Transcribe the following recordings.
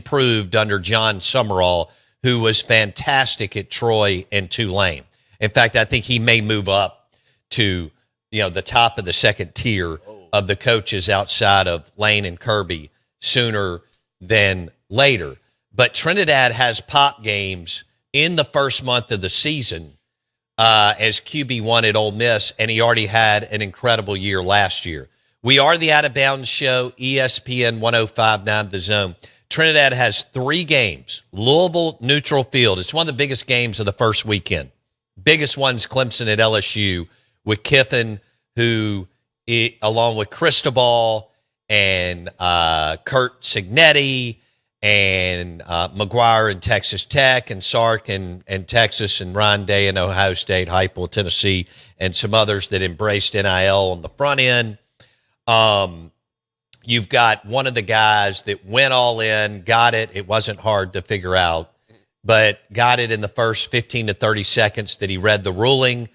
improved under John Summerall, who was fantastic at Troy and Tulane. In fact, I think he may move up to, the top of the second tier of the coaches outside of Lane and Kirby sooner than later. But Trinidad has pop games in the first month of the season as QB1 at Ole Miss, and he already had an incredible year last year. We are the Out of Bounds Show, ESPN 105.9 The Zone. Trinidad has 3 games. Louisville neutral field. It's one of the biggest games of the first weekend. Biggest one's Clemson at LSU with Kiffin, who, along with Cristobal and Kurt Signetti and McGuire in Texas Tech and Sark in Texas and Ron Day in Ohio State, Heupel, Tennessee, and some others that embraced NIL on the front end. You've got one of the guys that went all in, got it. It wasn't hard to figure out, but got it in the first 15 to 30 seconds that he read the ruling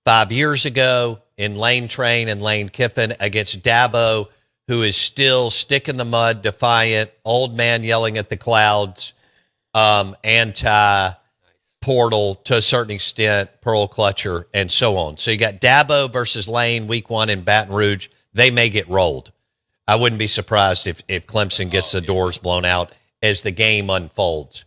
5 years ago in Lane Train and Lane Kiffin against Dabo, who is still stick in the mud, defiant, old man yelling at the clouds, anti-portal to a certain extent, pearl clutcher, and so on. So you got Dabo versus Lane week 1 in Baton Rouge. They may get rolled. I wouldn't be surprised if Clemson gets the doors blown out as the game unfolds.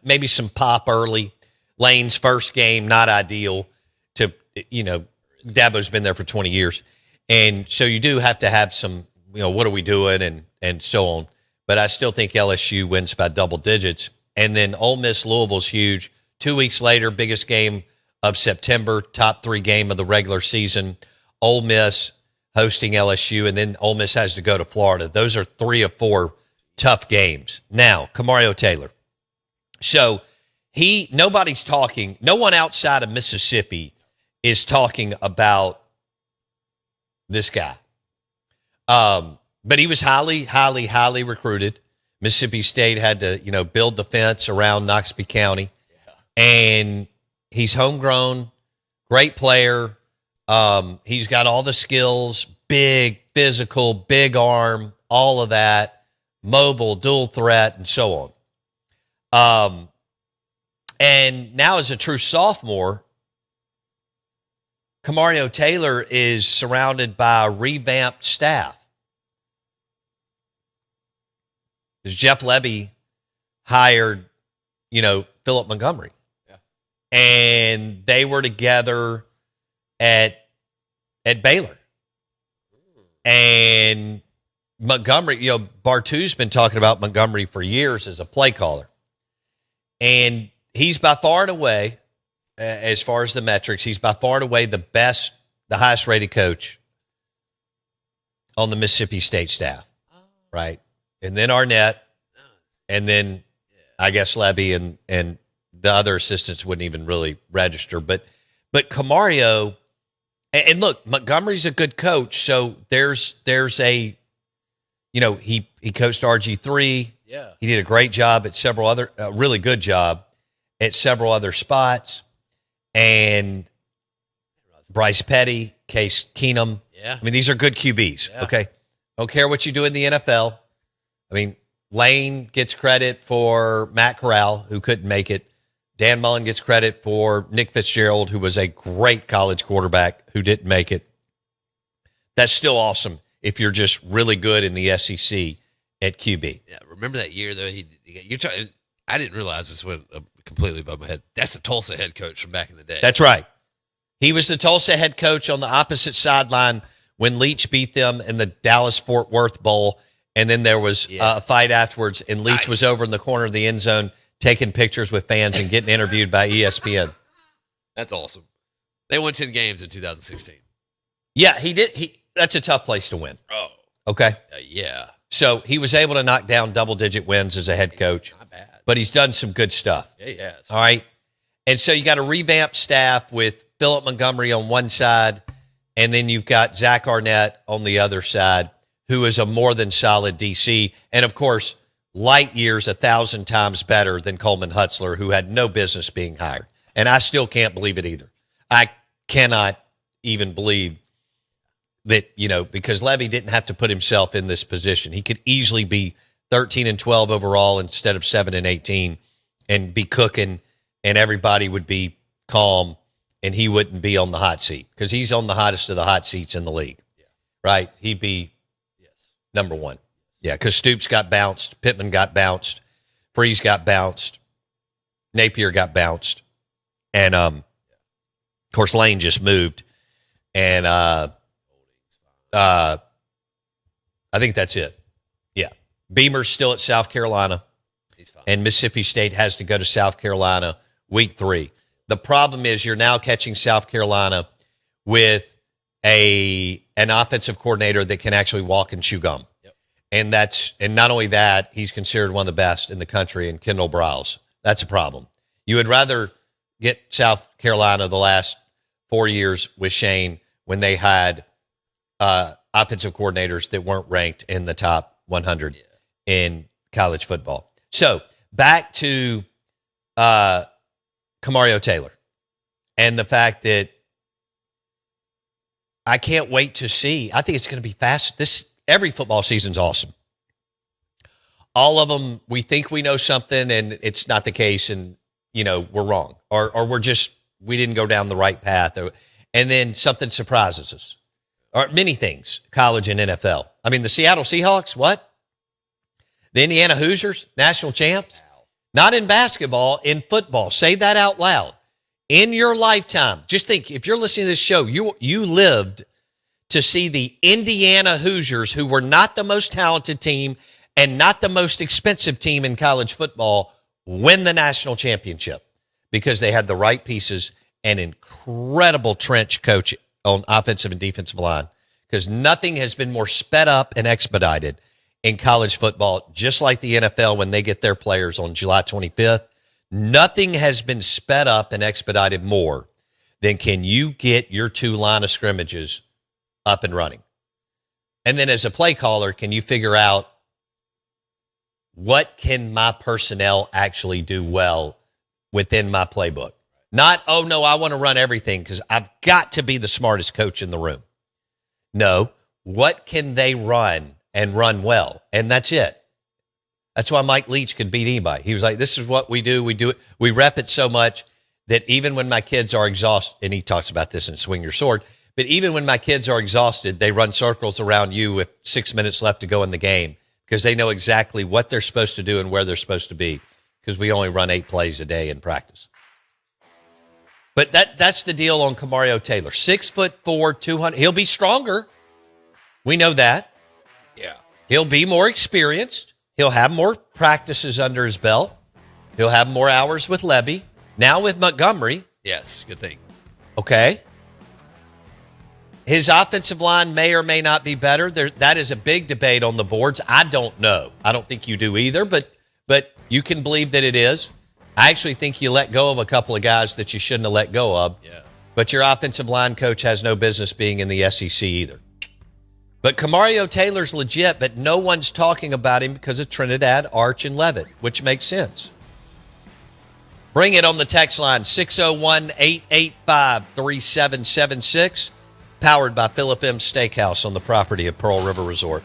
Maybe some pop early. Lane's first game, not ideal. Dabo's been there for 20 years. And so you do have to have some, what are we doing and so on. But I still think LSU wins by double digits. And then Ole Miss Louisville's huge. 2 weeks later, biggest game of September, top 3 game of the regular season. Ole Miss hosting LSU, and then Ole Miss has to go to Florida. Those are 3 of 4 tough games. Now, Kamario Taylor. So nobody's talking, no one outside of Mississippi is talking about this guy. But he was highly, highly, highly recruited. Mississippi State had to, build the fence around Noxubee County. Yeah. And he's homegrown, great player. He's got all the skills, big, physical, big arm, all of that, mobile, dual threat, and so on. And now as a true sophomore, Kamario Taylor is surrounded by a revamped staff. Because Jeff Lebby hired, Philip Montgomery. Yeah. And they were together at Baylor. And Montgomery, Bartu's been talking about Montgomery for years as a play caller. And he's by far and away, as far as the metrics, he's by far and away the highest rated coach on the Mississippi State staff, right? And then Arnett, and then I guess Lebby and the other assistants wouldn't even really register. But Kamario, and look, Montgomery's a good coach, so there's a, he coached RG3. Yeah, he did a great job at several other, really good job at several other spots. And Bryce Petty, Case Keenum. Yeah. I mean, these are good QBs, okay? Don't care what you do in the NFL. I mean, Lane gets credit for Matt Corral, who couldn't make it. Dan Mullen gets credit for Nick Fitzgerald, who was a great college quarterback who didn't make it. That's still awesome if you're just really good in the SEC at QB. Yeah, remember that year, though? I didn't realize this went completely above my head. That's the Tulsa head coach from back in the day. That's right. He was the Tulsa head coach on the opposite sideline when Leach beat them in the Dallas-Fort Worth Bowl, and then there was a fight afterwards, and Leach was over in the corner of the end zone taking pictures with fans and getting interviewed by ESPN. That's awesome. They won 10 games in 2016. Yeah, he did. That's a tough place to win. Oh. Okay? Yeah. So he was able to knock down double-digit wins as a head coach. Not bad. But he's done some good stuff. Yeah, he has. All right? And so you got a revamped staff with Philip Montgomery on one side, and then you've got Zach Arnett on the other side, who is a more than solid DC. And, of course, light years 1,000 times better than Coleman Hutzler, who had no business being hired. And I still can't believe it either. I cannot even believe that, because Lebby didn't have to put himself in this position. He could easily be 13 and 12 overall instead of 7 and 18 and be cooking, and everybody would be calm and he wouldn't be on the hot seat because he's on the hottest of the hot seats in the league, right? He'd be number one. Yeah, because Stoops got bounced, Pittman got bounced, Freeze got bounced, Napier got bounced, and of course Lane just moved, and I think that's it. Yeah, Beamer's still at South Carolina, and Mississippi State has to go to South Carolina week 3. The problem is you're now catching South Carolina with an offensive coordinator that can actually walk and chew gum. And not only that, he's considered one of the best in the country in Kendall Briles. That's a problem. You would rather get South Carolina the last 4 years with Shane when they had offensive coordinators that weren't ranked in the top 100 in college football. So back to Kamario Taylor and the fact that I can't wait to see. I think it's going to be fast. Every football season's awesome. All of them, we think we know something, and it's not the case, and we're wrong, or we didn't go down the right path, and then something surprises us, or many things, college and NFL. I mean, the Seattle Seahawks, what? The Indiana Hoosiers, national champs, not in basketball, in football. Say that out loud. In your lifetime, just think, if you're listening to this show, you lived to see the Indiana Hoosiers, who were not the most talented team and not the most expensive team in college football, win the national championship because they had the right pieces and incredible trench coach on offensive and defensive line, because nothing has been more sped up and expedited in college football, just like the NFL when they get their players on July 25th. Nothing has been sped up and expedited more than can you get your 2 line of scrimmages up and running. And then as a play caller, can you figure out what can my personnel actually do well within my playbook? Not, oh, no, I want to run everything because I've got to be the smartest coach in the room. No, what can they run and run well? And that's it. That's why Mike Leach could beat anybody. He was like, this is what we do. We do it. We rep it so much that even when my kids are exhausted, and he talks about this in Swing Your Sword, but even when my kids are exhausted, they run circles around you with 6 minutes left to go in the game because they know exactly what they're supposed to do and where they're supposed to be, because we only run 8 plays a day in practice. But that's the deal on Kamario Taylor. 6'4", 200. He'll be stronger. We know that. Yeah. He'll be more experienced. He'll have more practices under his belt. He'll have more hours with Lebby. Now with Montgomery. Yes, good thing. Okay. His offensive line may or may not be better. That is a big debate on the boards. I don't know. I don't think you do either, but you can believe that it is. I actually think you let go of a couple of guys that you shouldn't have let go of. Yeah. But your offensive line coach has no business being in the SEC either. But Kamario Taylor's legit, but no one's talking about him because of Trinidad, Arch, and Levitt, which makes sense. Bring it on the text line, 601-885-3776, powered by Philip M. Steakhouse on the property of Pearl River Resort.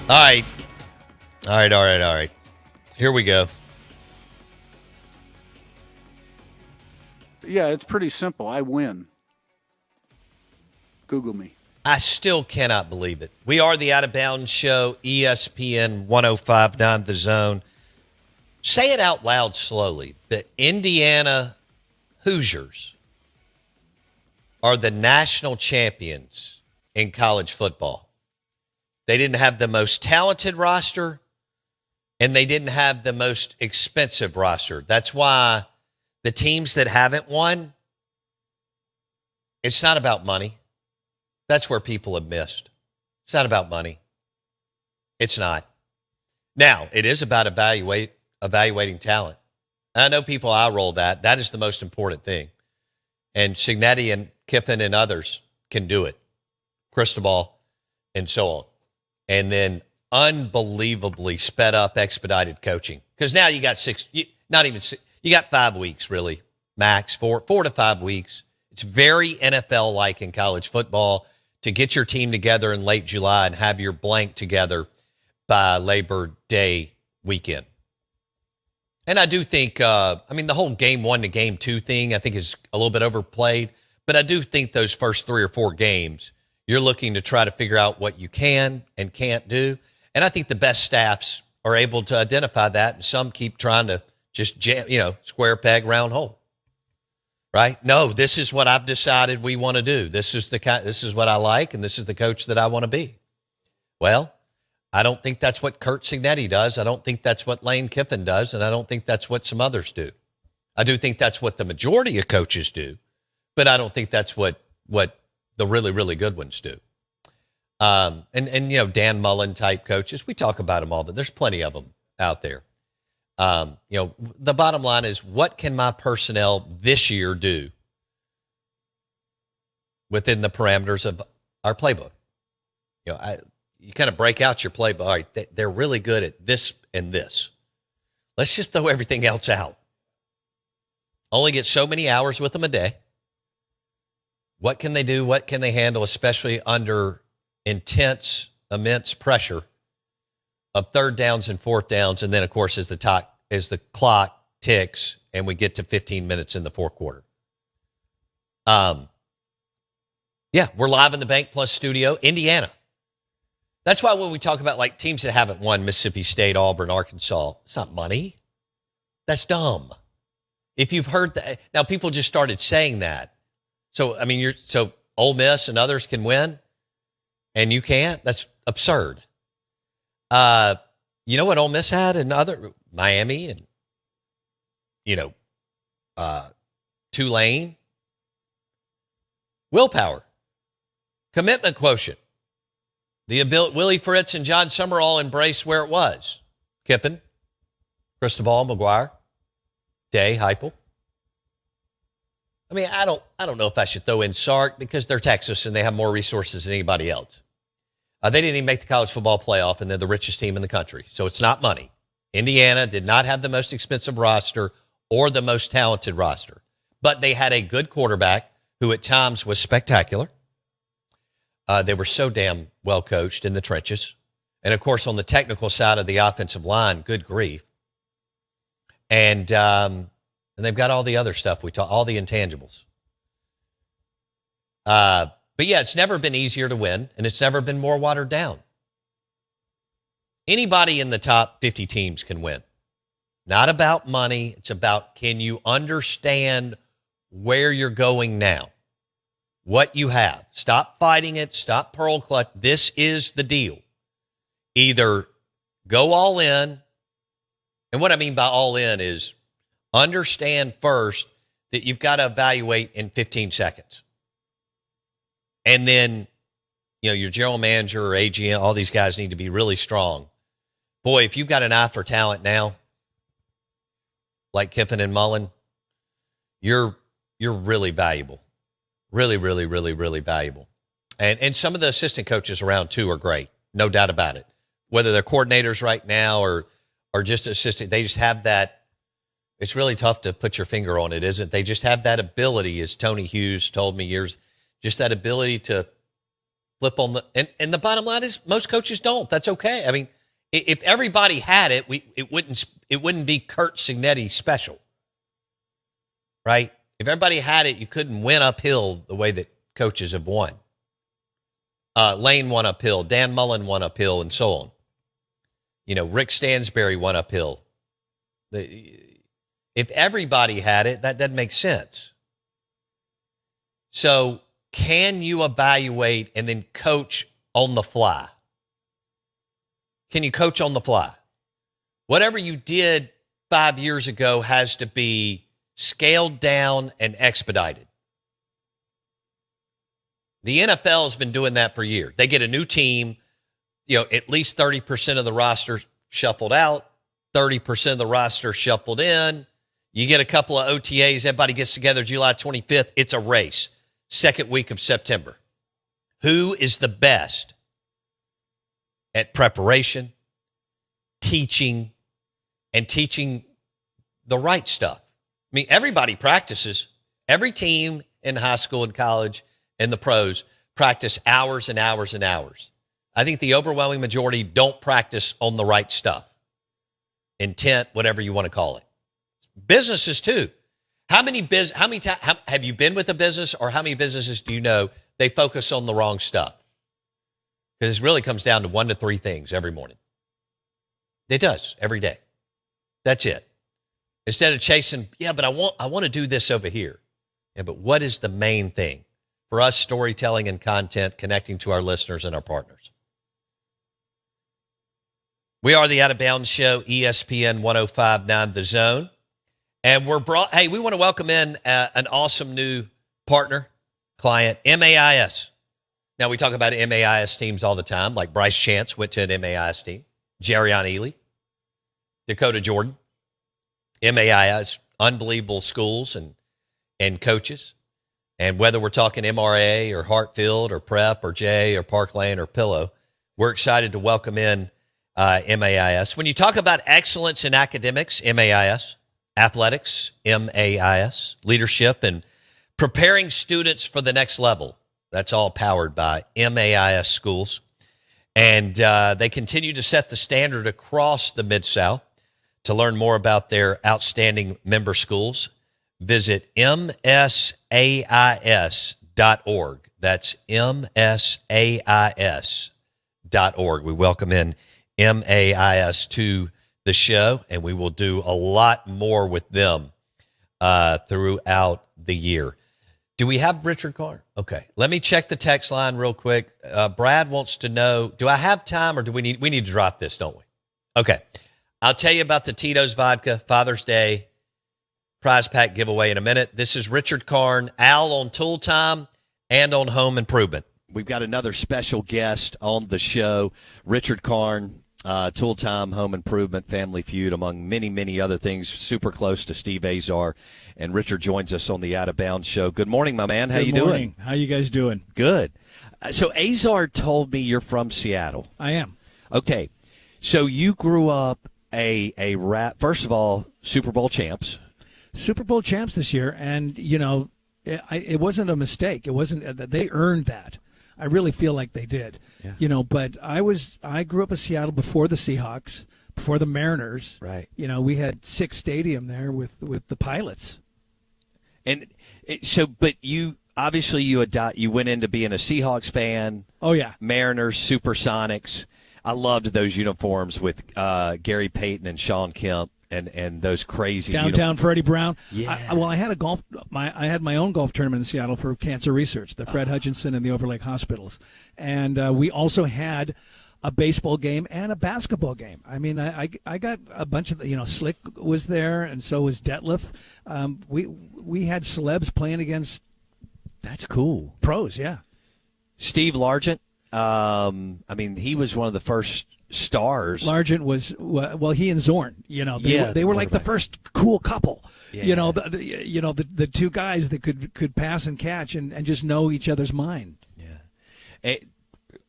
All right. All right. Here we go. Yeah, it's pretty simple. I win. Google me. I still cannot believe it. We are the Out of Bounds Show, ESPN 105.9 The Zone. Say it out loud slowly. The Indiana Hoosiers are the national champions in college football. They didn't have the most talented roster, and they didn't have the most expensive roster. That's why the teams that haven't won, it's not about money. That's where people have missed. It's not about money. It's not. Now, it is about evaluating talent. I know people eye roll that. That is the most important thing. And Cignetti and Kiffin and others can do it. Cristobal and so on. And then unbelievably sped up, expedited coaching. Because now you got you got 5 weeks really, max, 4 to 5 weeks. It's very NFL-like in college football to get your team together in late July and have your blank together by Labor Day weekend. And I do think, the whole game 1 to game 2 thing, I think is a little bit overplayed. But I do think those first 3 or 4 games, you're looking to try to figure out what you can and can't do. And I think the best staffs are able to identify that. And some keep trying to just square peg, round hole. Right? No, this is what I've decided we want to do. This is what I like, and this is the coach that I want to be. Well, I don't think that's what Curt Cignetti does. I don't think that's what Lane Kiffin does, and I don't think that's what some others do. I do think that's what the majority of coaches do, but I don't think that's what the really, really good ones do. Dan Mullen type coaches, we talk about them all, but there's plenty of them out there. The bottom line is, what can my personnel this year do within the parameters of our playbook? You kind of break out your playbook. All right, they're really good at this and this. Let's just throw everything else out. Only get so many hours with them a day. What can they do? What can they handle, especially under intense, immense pressure of third downs and fourth downs, and then, of course, as the clock ticks and we get to 15 minutes in the fourth quarter. We're live in the Bank Plus studio, Indiana. That's why when we talk about like teams that haven't won, Mississippi State, Auburn, Arkansas, it's not money. That's dumb. If you've heard that, now people just started saying that. So so Ole Miss and others can win, and you can't. That's absurd. You know what Ole Miss had and other Miami and Tulane? Willpower, commitment quotient. The ability, Willie Fritz and John Summerall embraced where it was. Kiffin, Cristobal, McGuire, Day, Heupel. I don't know if I should throw in Sark because they're Texas and they have more resources than anybody else. They didn't even make the college football playoff, and they're the richest team in the country. So it's not money. Indiana did not have the most expensive roster or the most talented roster, but they had a good quarterback who at times was spectacular. They were so damn well coached in the trenches. And, of course, on the technical side of the offensive line, good grief. And they've got all the other stuff all the intangibles. But, it's never been easier to win, and it's never been more watered down. Anybody in the top 50 teams can win. Not about money. It's about, can you understand where you're going now? What you have. Stop fighting it. Stop pearl clutch. This is the deal. Either go all in, and what I mean by all in is understand first that you've got to evaluate in 15 seconds. And then, your general manager or AGM, all these guys need to be really strong. Boy, if you've got an eye for talent now, like Kiffin and Mullen, you're really valuable. Really, really, really, really valuable. And some of the assistant coaches around, too, are great. No doubt about it. Whether they're coordinators right now or just assistant, they just have that. It's really tough to put your finger on it, isn't it? They just have that ability, as Tony Hughes told me years, just that ability to flip on the and the bottom line is most coaches don't. That's okay. I mean, if everybody had it, it wouldn't be Kurt Signetti special, right? If everybody had it, you couldn't win uphill the way that coaches have won. Lane won uphill, Dan Mullen won uphill, and so on. Rick Stansberry won uphill. If everybody had it, that doesn't make sense. So can you evaluate and then coach on the fly? Can you coach on the fly? Whatever you did 5 years ago has to be scaled down and expedited. The NFL has been doing that for years. They get a new team, at least 30% of the roster shuffled out, 30% of the roster shuffled in. You get a couple of OTAs, everybody gets together July 25th. It's a race. Second week of September. Who is the best at preparation, teaching, and teaching the right stuff? I mean, everybody practices. Every team in high school and college and the pros practice hours and hours and hours. I think the overwhelming majority don't practice on the right stuff. Intent, whatever you want to call it. Businesses too. Have you been with a business, or how many businesses do you know they focus on the wrong stuff? Because it really comes down to 1 to 3 things every morning. It does every day. That's it. Instead of chasing, but I want to do this over here. Yeah, but what is the main thing? For us, storytelling and content, connecting to our listeners and our partners. We are the Out of Bounds Show, ESPN 105.9 The Zone. And we want to welcome in an awesome new partner, client, MAIS. Now, we talk about MAIS teams all the time, like Bryce Chance went to an MAIS team, Jerrion Ely, Dakota Jordan, MAIS, unbelievable schools and coaches. And whether we're talking MRA or Hartfield or Prep or Jay or Park Lane or Pillow, we're excited to welcome in MAIS. When you talk about excellence in academics, MAIS, athletics, MAIS, leadership, and preparing students for the next level, that's all powered by MAIS schools. And they continue to set the standard across the Mid-South. To learn more about their outstanding member schools, visit msais.org. That's msais.org. We welcome in MAIS to the show, and we will do a lot more with them throughout the year. Do we have Richard Karn? Okay. Let me check the text line real quick. Brad wants to know, do I have time, or do we need to drop this, don't we? Okay. I'll tell you about the Tito's Vodka Father's Day prize pack giveaway in a minute. This is Richard Karn, Al on Tool Time and on Home Improvement. We've got another special guest on the show, Richard Karn, Tool Time, Home Improvement, Family Feud, among many, many other things. Super close to Steve Azar. And Richard joins us on the Out of Bounds show. Good morning, my man. How you doing? How you guys doing? Good. So Azar told me you're from Seattle. I am. Okay. So you grew up a rap. First of all, Super Bowl champs. Super Bowl champs this year, and it wasn't a mistake. It wasn't. They earned that. I really feel like they did. Yeah. But I grew up in Seattle before the Seahawks, before the Mariners. Right. We had Sick Stadium there with the Pilots. And but you obviously you went into being a Seahawks fan. Oh yeah. Mariners, Supersonics. I loved those uniforms with Gary Payton and Sean Kemp and those crazy downtown Freddie Brown. Yeah. I had I had my own golf tournament in Seattle for cancer research, the Fred Hutchinson and the Overlake Hospitals, and we also had a baseball game and a basketball game. I mean, I got a bunch of Slick was there, and so was Detlef. We had celebs playing against. That's cool. Pros, yeah. Steve Largent. He was one of the first stars. Largent was he and Zorn. They were like the first cool couple. Yeah. The two guys that could pass and catch and just know each other's mind. Yeah.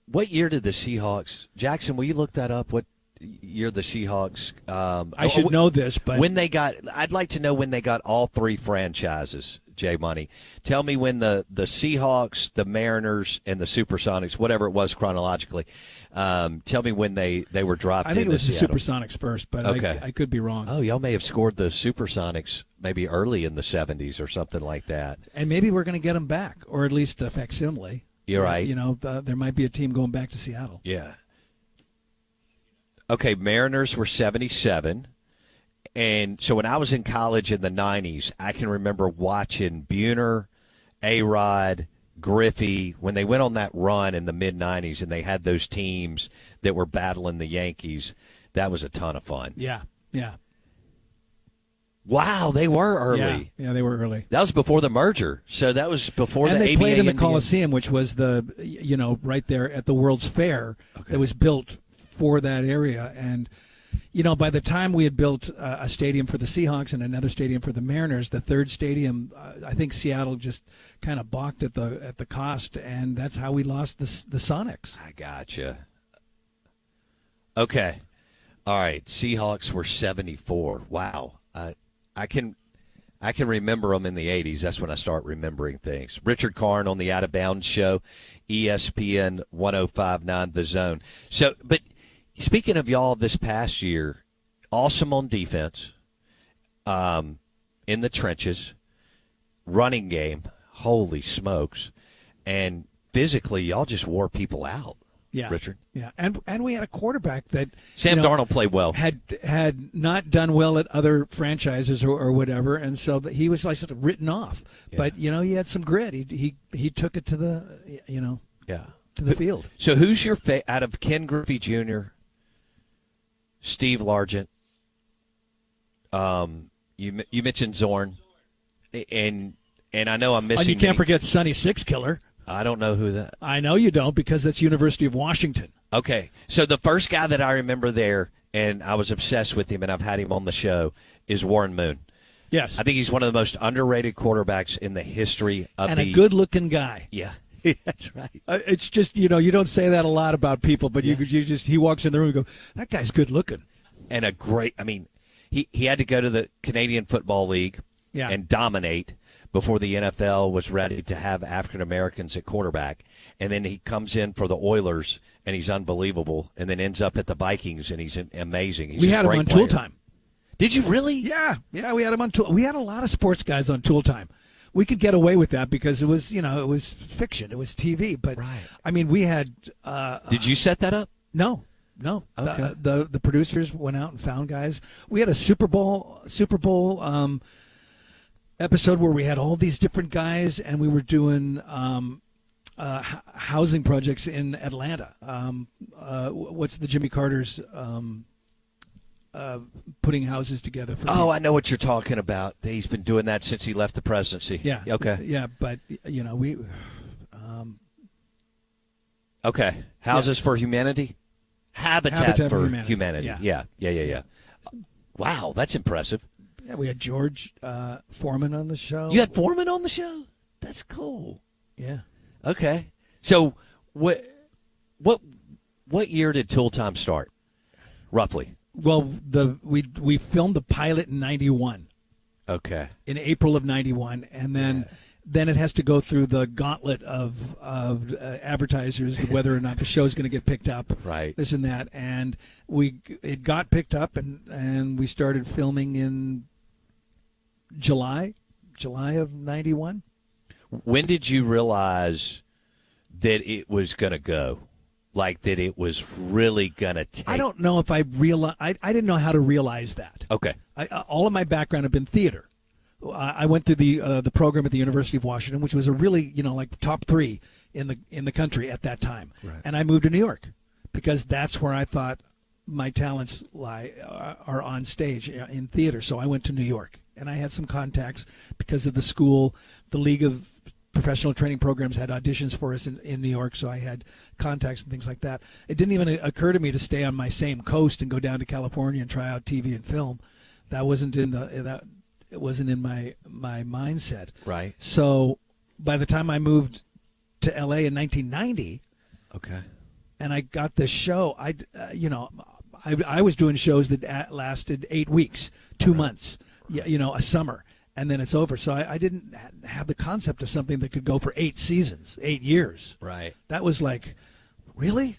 What year did the Seahawks? Jackson, will you look that up? What year the Seahawks? I should know this, but when they got, I'd like to know when they got all three franchises J Money. Tell me when the Seahawks, the Mariners, and the Supersonics, whatever it was chronologically, tell me when they were dropped. I think it was the Seattle. Supersonics first, but Okay. I could be wrong. Oh, y'all may have scored the Supersonics maybe early in the 70s or something like that. And maybe we're going to get them back, or at least a facsimile. You're right. You know, there might be a team going back to Seattle. Yeah. Okay, Mariners were 77. And so when I was in college in the 90s, I can remember watching Buhner, A-Rod, Griffey, when they went on that run in the mid-90s and they had those teams that were battling the Yankees. That was a ton of fun. Yeah, yeah. Wow, they were early. Yeah, they were early. That was before the merger. So that was before And the they ABA played in the Indians. Coliseum, which was right there at the World's Fair that was built for that area. And, by the time we had built a stadium for the Seahawks and another stadium for the Mariners, the third stadium, I think Seattle just kind of balked at the cost, and that's how we lost the Sonics. I gotcha. Okay. All right. Seahawks were 74. Wow. I can remember them in the 80s. That's when I start remembering things. Richard Karn on the Out of Bounds show, ESPN 105.9 The Zone. So, but speaking of y'all this past year, awesome on defense, in the trenches, running game, holy smokes, and physically y'all just wore people out. Yeah, Richard. Yeah, and we had a quarterback that Sam Darnold played well. Had not done well at other franchises or whatever, and so he was like sort of written off. Yeah. But he had some grit. He took it to the to the field. So who's your out of Ken Griffey Jr., Steve Largent? You mentioned Zorn, and I know I'm missing. And you can't forget Sonny Six Killer. I don't know who that. I know you don't, because that's University of Washington. Okay, so the first guy that I remember there, and I was obsessed with him, and I've had him on the show, is Warren Moon. Yes, I think he's one of the most underrated quarterbacks in the history of and a good-looking guy. Yeah, that's right. It's just you don't say that a lot about people, but you just he walks in the room and go, that guy's good-looking. And a great. I mean, he had to go to the Canadian Football League and dominate before the NFL was ready to have African Americans at quarterback. And then he comes in for the Oilers, and he's unbelievable, and then ends up at the Vikings, and he's amazing. He's We a had him great on player. Tool Time. Did you really? Yeah, we had him on Tool. We had a lot of sports guys on Tool Time. We could get away with that because it was, it was fiction. It was TV. But, Right. I mean, we had Did you set that up? No. Okay. The producers went out and found guys. We had a Super Bowl episode where we had all these different guys, and we were doing housing projects in Atlanta. What's the Jimmy Carter's putting houses together for? Oh, I know what you're talking about. He's been doing that since he left the presidency. Yeah. Okay. Yeah, but we. Okay. Houses for Humanity? Habitat for Humanity. Yeah. Wow, that's impressive. Yeah, we had George Foreman on the show. You had Foreman on the show? That's cool. Yeah. Okay. So what year did Tool Time start? Roughly. Well, we filmed the pilot in '91. Okay. In April of '91, and then it has to go through the gauntlet of advertisers, whether or not the show's going to get picked up, Right. This and that, and it got picked up, and we started filming in July of '91. When did you realize that it was going to go? Like that it was really going to take? I don't know if I realized. I didn't know how to realize that. Okay. All of my background had been theater. I went through the program at the University of Washington, which was a really like top 3 in the country at that time. Right. And I moved to New York because that's where I thought my talents are on stage in theater. So I went to New York, and I had some contacts because of the school. The League of Professional Training Programs had auditions for us in New York, so I had contacts and things like that. It didn't even occur to me to stay on my same coast and go down to California and try out TV and film. That wasn't it wasn't in my mindset. Right. So by the time I moved to LA in 1990, Okay. and I got this show, I was doing shows that lasted 8 weeks, 2 months, a summer, and then it's over. So I didn't have the concept of something that could go for 8 seasons, 8 years. Right. That was like, really?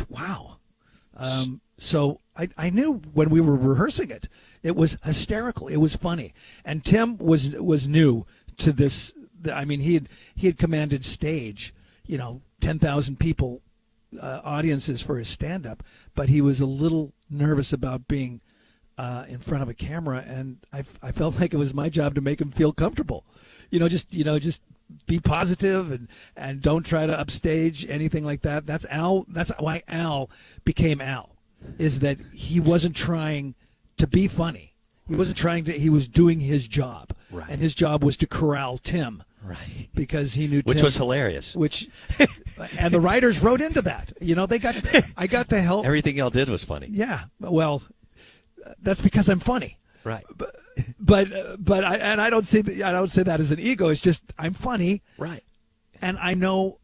Wow. So I knew when we were rehearsing it, it was hysterical. It was funny. And Tim was new to this. I mean, he had commanded stage, 10,000 people, audiences for his stand-up, but he was a little nervous about being in front of a camera, and I felt like it was my job to make him feel comfortable. Just be positive and don't try to upstage anything like that. That's Al. That's why Al became Al, is that he wasn't trying to be funny. He wasn't trying to. He was doing his job, Right. And his job was to corral Tim, Right. because he knew Which Tim, was hilarious. And the writers wrote into that. I got to help. Everything y'all did was funny. Yeah, well, that's because I'm funny. Right. But I don't say that as an ego. It's just I'm funny, Right. and I know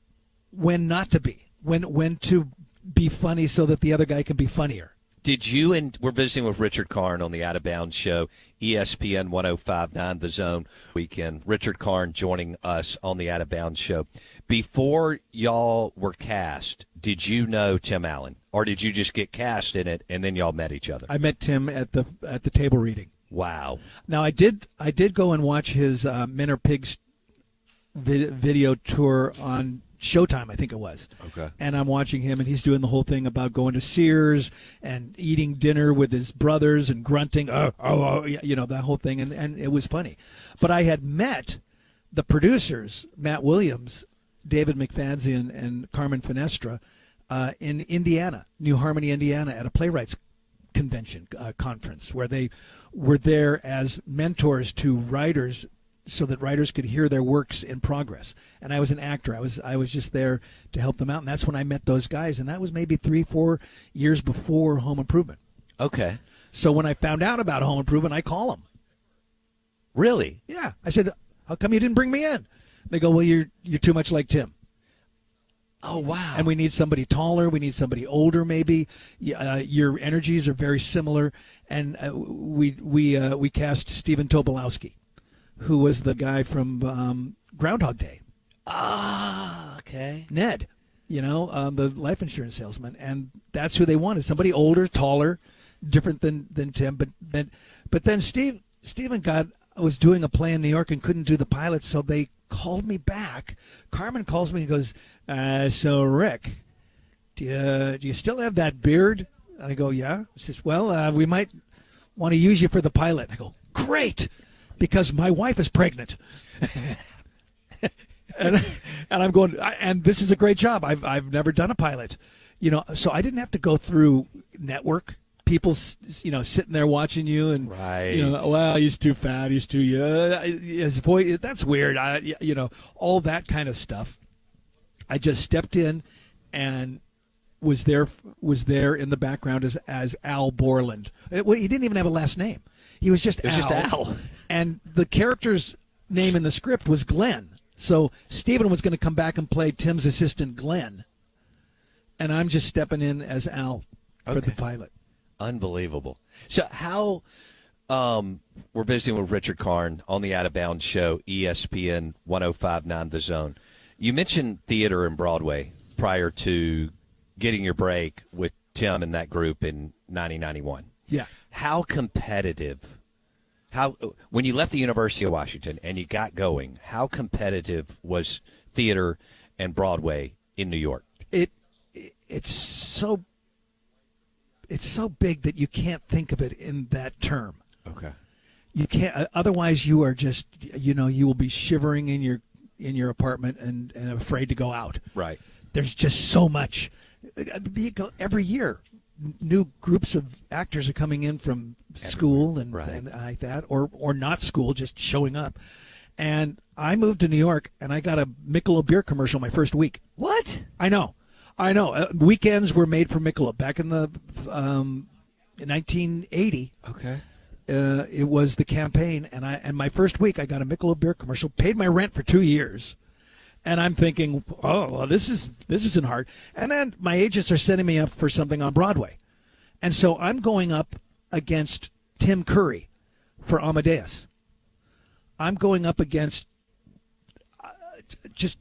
when not to be, when to be funny so that the other guy can be funnier. Did you, and we're visiting with Richard Karn on the Out of Bounds show, ESPN 1059 The Zone weekend. Richard Karn joining us on the Out of Bounds show. Before y'all were cast, did you know Tim Allen, or did you just get cast in it and then y'all met each other? I met Tim at the table reading. Wow. Now I did go and watch his Men Are Pigs video tour on Showtime, I think it was. Okay. And I'm watching him, and he's doing the whole thing about going to Sears and eating dinner with his brothers and grunting, that whole thing, and it was funny. But I had met the producers, Matt Williams, David McFadzean, and Carmen Finestra, in Indiana, New Harmony, Indiana, at a playwrights convention conference, where they were there as mentors to writers, so that writers could hear their works in progress. And I was an actor. I was just there to help them out. And that's when I met those guys. And that was maybe 3-4 years before Home Improvement. Okay. So when I found out about Home Improvement, I call them. Really? Yeah. I said, how come you didn't bring me in? They go, well, you're too much like Tim. Oh, wow. And we need somebody taller. We need somebody older, maybe. Your energies are very similar. And we cast Stephen Tobolowsky, who was the guy from Groundhog Day. Ah, okay. Ned, the life insurance salesman. And that's who they wanted, somebody older, taller, different than Tim. But then Stephen was doing a play in New York and couldn't do the pilot, so they called me back. Carmen calls me and goes, so Rick, do you still have that beard? And I go, yeah. She says, well, we might want to use you for the pilot. I go, great, because my wife is pregnant. and I'm going, and this is a great job. I've never done a pilot, so I didn't have to go through network people, sitting there watching you and, right. Well, he's too fat, he's too his voice, that's weird. All that kind of stuff. I just stepped in and was there in the background as Al Borland. He didn't even have a last name. He was just It was Al. just Al. And the character's name in the script was Glenn. So Stephen was going to come back and play Tim's assistant, Glenn. And I'm just stepping in as Al for the pilot. Unbelievable. So how we're visiting with Richard Karn on the Out of Bounds show, ESPN 1059 The Zone. You mentioned theater and Broadway prior to getting your break with Tim and that group in 1991. Yeah. How competitive, when you left the University of Washington and you got going, how competitive was theater and Broadway in New York? It's so big that you can't think of it in that term. Okay. You can't. Otherwise, you are just, you will be shivering in your apartment and afraid to go out. Right. There's just so much. Every year, new groups of actors are coming in from school and like that, or not school, just showing up. And I moved to New York, and I got a Michelob beer commercial my first week. What? I know. Weekends were made for Michelob back in the 1980. Okay. It was the campaign, and my first week I got a Michelob beer commercial, paid my rent for 2 years, and I'm thinking, oh, well, this isn't hard. And then my agents are setting me up for something on Broadway, and so I'm going up against Tim Curry for Amadeus. I'm going up against just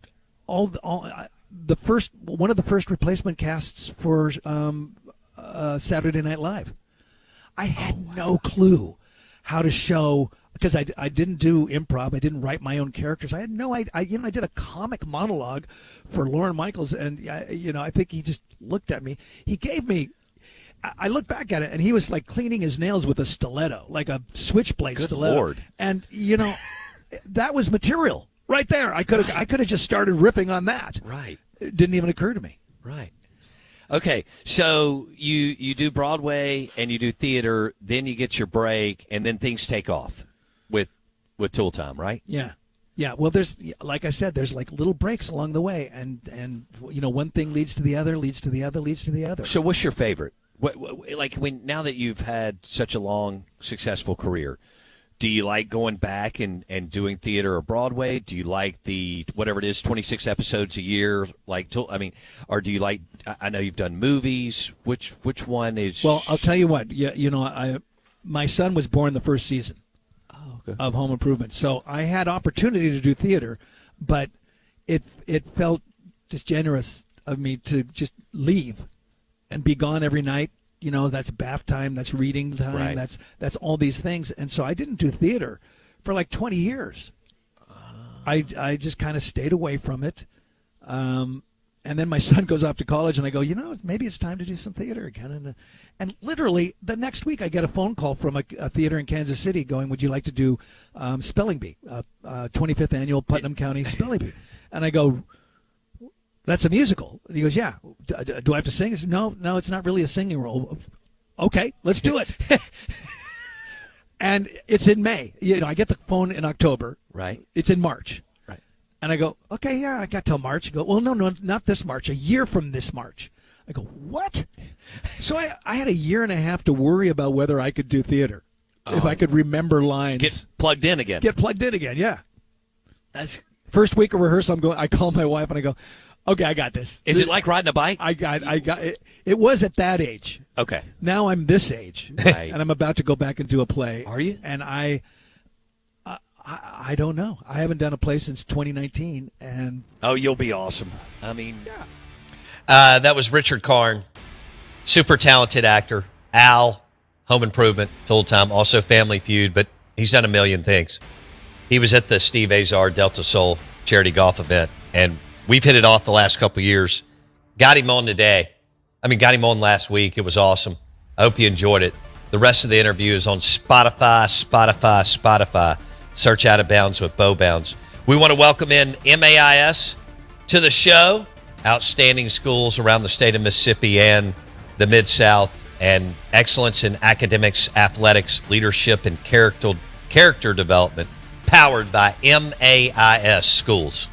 the first one of the first replacement casts for Saturday Night Live. I had no clue how to show, because I didn't do improv. I didn't write my own characters. I had no idea. I did a comic monologue for Lorne Michaels, and I think he just looked at me. He gave me. I look back at it, and he was like cleaning his nails with a stiletto, like a switchblade Good stiletto. Lord. And that was material right there. I could have just started ripping on that. Right. It didn't even occur to me. Right. Okay, so you do Broadway and you do theater, then you get your break, and then things take off with Tool Time, right? Yeah. Yeah, well, there's, like I said, there's like little breaks along the way, and one thing leads to the other, leads to the other, leads to the other. So what's your favorite? Now that you've had such a long, successful career, do you like going back and doing theater or Broadway? Do you like the, whatever it is, 26 episodes a year? Or do you like, I know you've done movies. Which one is? Well, I'll tell you what. My son was born the first season of Home Improvement, so I had opportunity to do theater, but it felt disgenerous of me to just leave and be gone every night. That's bath time, that's reading time, Right. that's all these things. And so I didn't do theater for like 20 years. I just kind of stayed away from it. And then my son goes off to college, and I go, maybe it's time to do some theater again. And literally the next week I get a phone call from a theater in Kansas City going, would you like to do Spelling Bee, 25th Annual Putnam County Spelling Bee? And I go, that's a musical. And he goes, yeah. Do I have to sing? I said, no, it's not really a singing role. Okay, let's do it. And it's in May. I get the phone in October. Right. It's in March. Right. And I go, okay, yeah, I got till March. You go, well, no, not this March. A year from this March. I go, what? So I had a year and a half to worry about whether I could do theater, if I could remember lines. Get plugged in again. Get plugged in again, yeah. That's, First week of rehearsal, I call my wife and I go, okay, I got this. is it like riding a bike? I got it. It was at that age. Okay. Now I'm this age, Right. and I'm about to go back and do a play. Are you? And I don't know. I haven't done a play since 2019, and Oh, you'll be awesome. I mean, That was Richard Karn, super talented actor. Al, Home Improvement, Tool Time, also Family Feud, but he's done a million things. He was at the Steve Azar Delta Soul charity golf event, and we've hit it off the last couple of years. Got him on today. Got him on last week. It was awesome. I hope you enjoyed it. The rest of the interview is on Spotify. Search Out of Bounds with Bo Bounds. We want to welcome in MAIS to the show. Outstanding schools around the state of Mississippi and the Mid-South, and excellence in academics, athletics, leadership, and character development, powered by MAIS schools.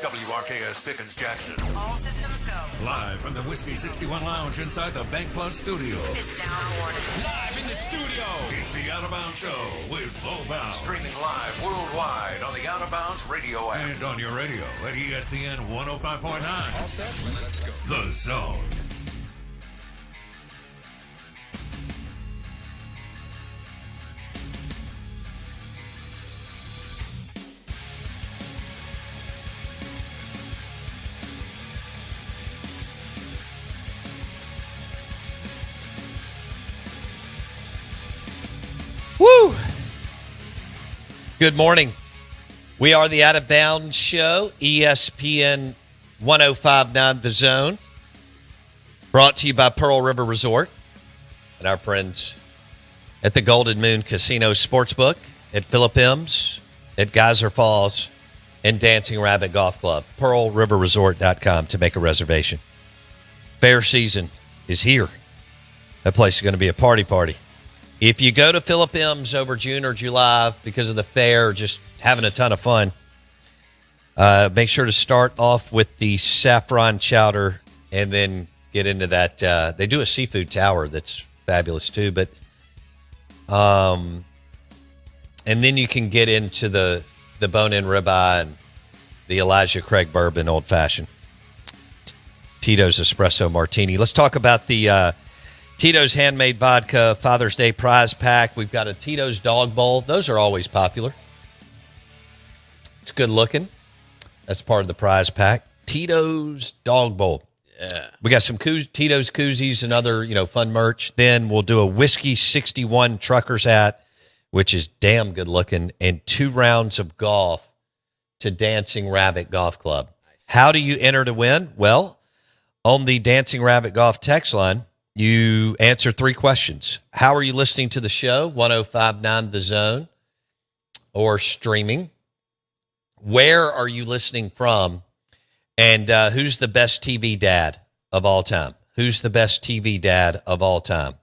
WRKS Pickens Jackson. All systems go. Live from the Whiskey 61 Lounge inside the Bank Plus studio. This is Al Warner. Live in the studio. It's the Out of Bounds Show with Bo Bounds. Streaming live worldwide on the Out of Bounds radio app. And on your radio at ESPN 105.9. All set? Let's go. The Zone. Woo! Good morning. We are the Out of Bounds Show, ESPN 105.9 The Zone, brought to you by Pearl River Resort and our friends at the Golden Moon Casino Sportsbook, at Phillip M's, at Geyser Falls, and Dancing Rabbit Golf Club. PearlRiverResort.com to make a reservation. Fair season is here. That place is going to be a party. If you go to Phillip M's over June or July because of the fair, just having a ton of fun, make sure to start off with the saffron chowder and then get into that. They do a seafood tower that's fabulous too, but and then you can get into the bone-in ribeye and the Elijah Craig bourbon old fashioned. Tito's Espresso Martini. Let's talk about the Tito's Handmade Vodka Father's Day prize pack. We've got a Tito's Dog Bowl. Those are always popular. It's good looking. That's part of the prize pack. Tito's Dog Bowl. Yeah. We got some Tito's koozies and other, fun merch. Then we'll do a Whiskey 61 trucker's hat, which is damn good looking, and 2 rounds of golf to Dancing Rabbit Golf Club. Nice. How do you enter to win? Well, on the Dancing Rabbit Golf text line, you answer 3 questions. How are you listening to the show? 105.9 The Zone or streaming? Where are you listening from? And who's the best TV dad of all time? Who's the best TV dad of all time?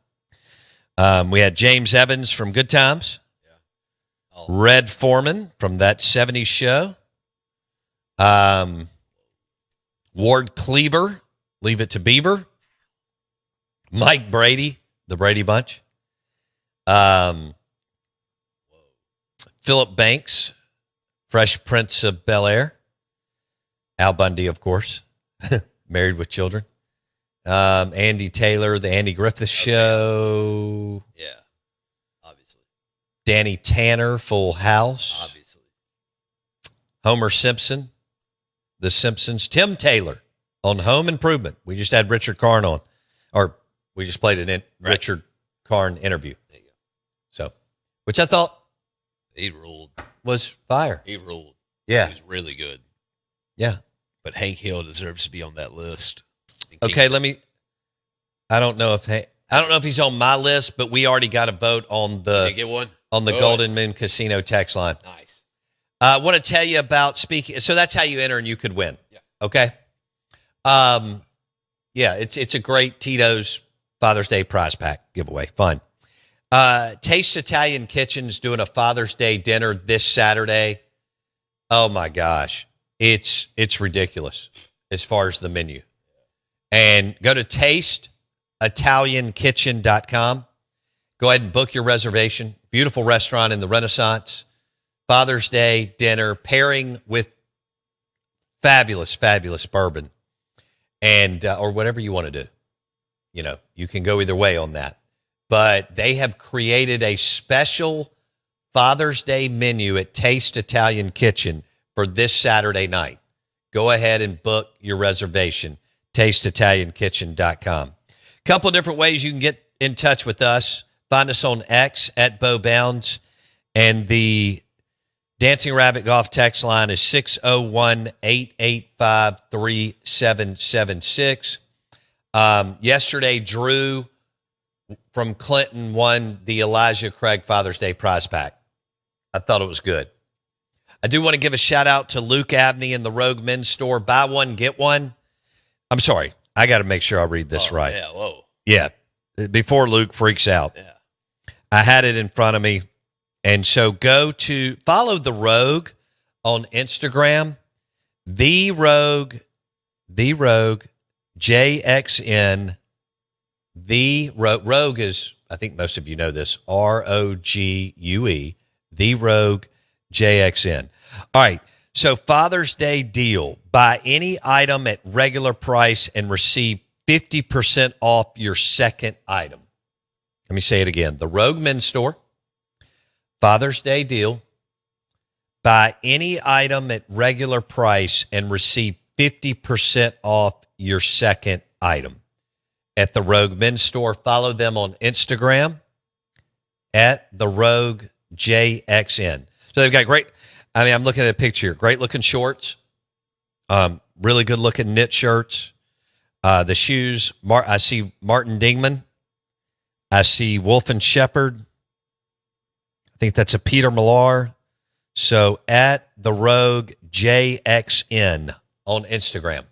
We had James Evans from Good Times. Yeah. Oh. Red Foreman from That 70s Show. Ward Cleaver, Leave It to Beaver. Mike Brady, the Brady Bunch. Philip Banks, Fresh Prince of Bel-Air. Al Bundy, of course, Married with Children. Andy Taylor, The Andy Griffith Show. Yeah, obviously. Danny Tanner, Full House. Obviously. Homer Simpson, The Simpsons. Tim Taylor on Home Improvement. We just had Richard Karn on. Or we just played an Richard Karn interview. There you go. So, which I thought he ruled. Was fire. He ruled. Yeah. He was really good. Yeah. But Hank Hill deserves to be on that list. Okay, I don't know if he's on my list, but we already got a vote on the get one? Golden Moon Casino text line. Nice. I want to tell you about speaking. So that's how you enter and you could win. Yeah. Okay. Yeah, it's a great Tito's Father's Day prize pack giveaway. Fun. Taste Italian Kitchen's doing a Father's Day dinner this Saturday. Oh my gosh. It's ridiculous as far as the menu. And go to tasteitaliankitchen.com. Go ahead and book your reservation. Beautiful restaurant in the Renaissance. Father's Day dinner pairing with fabulous bourbon and or whatever you want to do. You can go either way on that. But they have created a special Father's Day menu at Taste Italian Kitchen for this Saturday night. Go ahead and book your reservation, tasteitaliankitchen.com. Couple of different ways you can get in touch with us. Find us on X at Bo Bounds, and the Dancing Rabbit Golf text line is 601-885-3776. Yesterday, Drew from Clinton won the Elijah Craig Father's Day prize pack. I thought it was good. I do want to give a shout out to Luke Abney in the Rogue Men's Store. Buy one, get one. I'm sorry. I got to make sure I read this right. Yeah, whoa. Yeah. Before Luke freaks out. Yeah. I had it in front of me. And so follow the Rogue on Instagram. The Rogue JXN. Rogue is, I think most of you know this, ROGUE, The Rogue JXN. All right, so Father's Day deal. Buy any item at regular price and receive 50% off your second item. Let me say it again. The Rogue Men's Store, Father's Day deal. Buy any item at regular price and receive 50% off your second item at the Rogue Men's Store. Follow them on Instagram at the Rogue JXN. So they've got great, I'm looking at a picture here. Great looking shorts, really good looking knit shirts. The shoes, I see Martin Dingman. I see Wolf and Shepherd. I think that's a Peter Millar. So at the Rogue JXN on Instagram.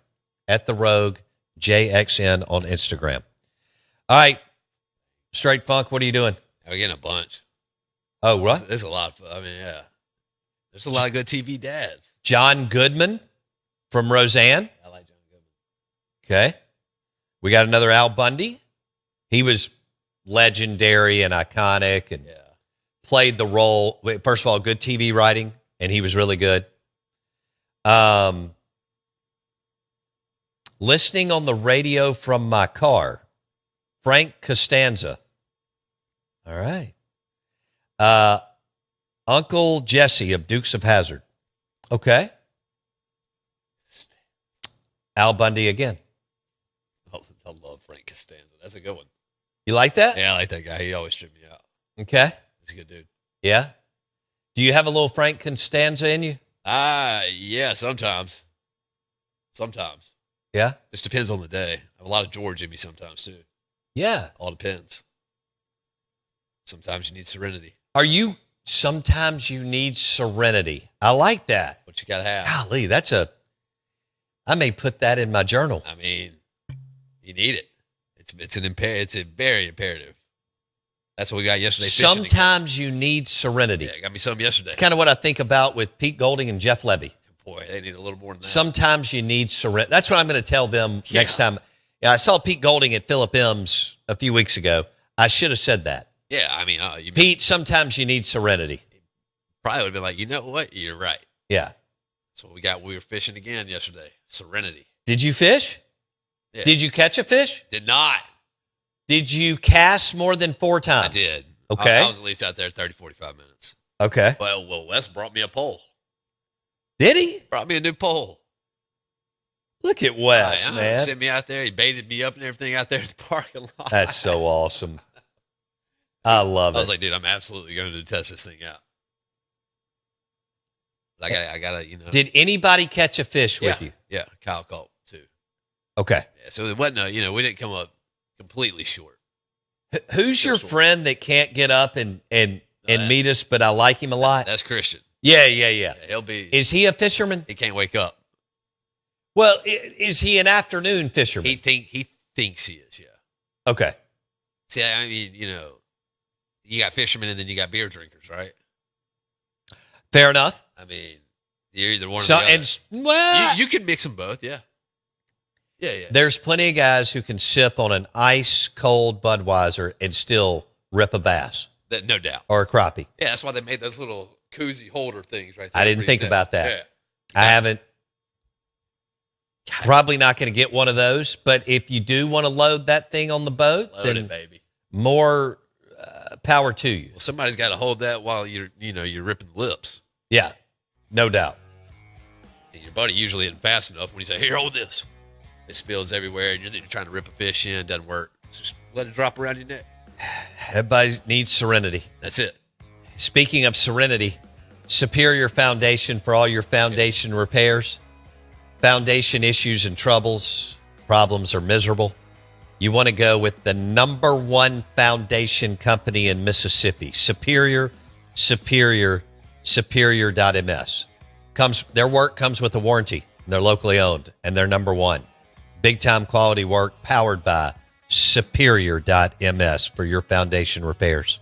At the Rogue JXN on Instagram. All right. Straight Funk, what are you doing? I'm getting a bunch. Oh, what? There's a lot of, yeah. There's a lot of good TV dads. John Goodman from Roseanne. I like John Goodman. Okay. We got another Al Bundy. He was legendary and iconic and played the role. First of all, good TV writing, and he was really good. Listening on the radio from my car, Frank Costanza. All right. Uncle Jesse of Dukes of Hazzard. Okay. Al Bundy again. I love Frank Costanza. That's a good one. You like that? Yeah, I like that guy. He always tripped me out. Okay. He's a good dude. Yeah. Do you have a little Frank Costanza in you? Yeah, sometimes. Sometimes. Yeah. Just depends on the day. I have a lot of George in me sometimes, too. Yeah. All depends. Sometimes you need serenity. Sometimes you need serenity. I like that. What you got to have. Golly, I may put that in my journal. I mean, you need it. It's a very imperative. That's what we got yesterday. Sometimes you need serenity. Yeah, got me some yesterday. It's kind of what I think about with Pete Golding and Jeff Levy. Boy, they need a little more than that. Sometimes you need serenity. That's what I'm going to tell them next time. Yeah, I saw Pete Golding at Philip M's a few weeks ago. I should have said that. Yeah, I mean, Pete, sometimes you need serenity. Probably would have been like, you know what? You're right. Yeah. So we were fishing again yesterday. Serenity. Did you fish? Yeah. Did you catch a fish? Did not. Did you cast more than 4 times? I did. Okay. I was at least out there 30, 45 minutes. Okay. Well, Wes brought me a pole. Did he? Brought me a new pole. Look at Wes, He man. sent me out there. He baited me up and everything out there in the parking lot. That's so awesome. I love it. I was like, dude, I'm absolutely going to test this thing out. But I gotta, Did anybody catch a fish with you? Yeah, Kyle caught too. Okay. Yeah, so it wasn't we didn't come up completely short. Who's your friend that can't get up and meet us, but I like him a lot? That's Christian. Yeah. He'll be. Is he a fisherman? He can't wake up. Well, is he an afternoon fisherman? He thinks he is. Yeah. Okay. See, I mean, you got fishermen and then you got beer drinkers, right? Fair enough. I mean, you're either one or the other. Well, You can mix them both, yeah. Yeah. There's plenty of guys who can sip on an ice cold Budweiser and still rip a bass No doubt. or a crappie. Yeah, that's why they made those little koozie holder things right there. I didn't for think your about desk. that. Yeah. I haven't. Probably not going to get one of those, but if you do want to load that thing on the boat, Load then it, baby. more power to you. Well, somebody's got to hold that while you're ripping lips. Yeah, no doubt. And your buddy usually isn't fast enough when you say, "Here, hold this." It spills everywhere, and you're trying to rip a fish in. It doesn't work. Just let it drop around your neck. Everybody needs serenity. That's it. Speaking of serenity, Superior Foundation for all your foundation repairs. Foundation issues and problems are miserable. You want to go with the #1 foundation company in Mississippi, Superior.ms. Their work comes with a warranty. They're locally owned, and they're #1. Big-time quality work powered by Superior.ms for your foundation repairs.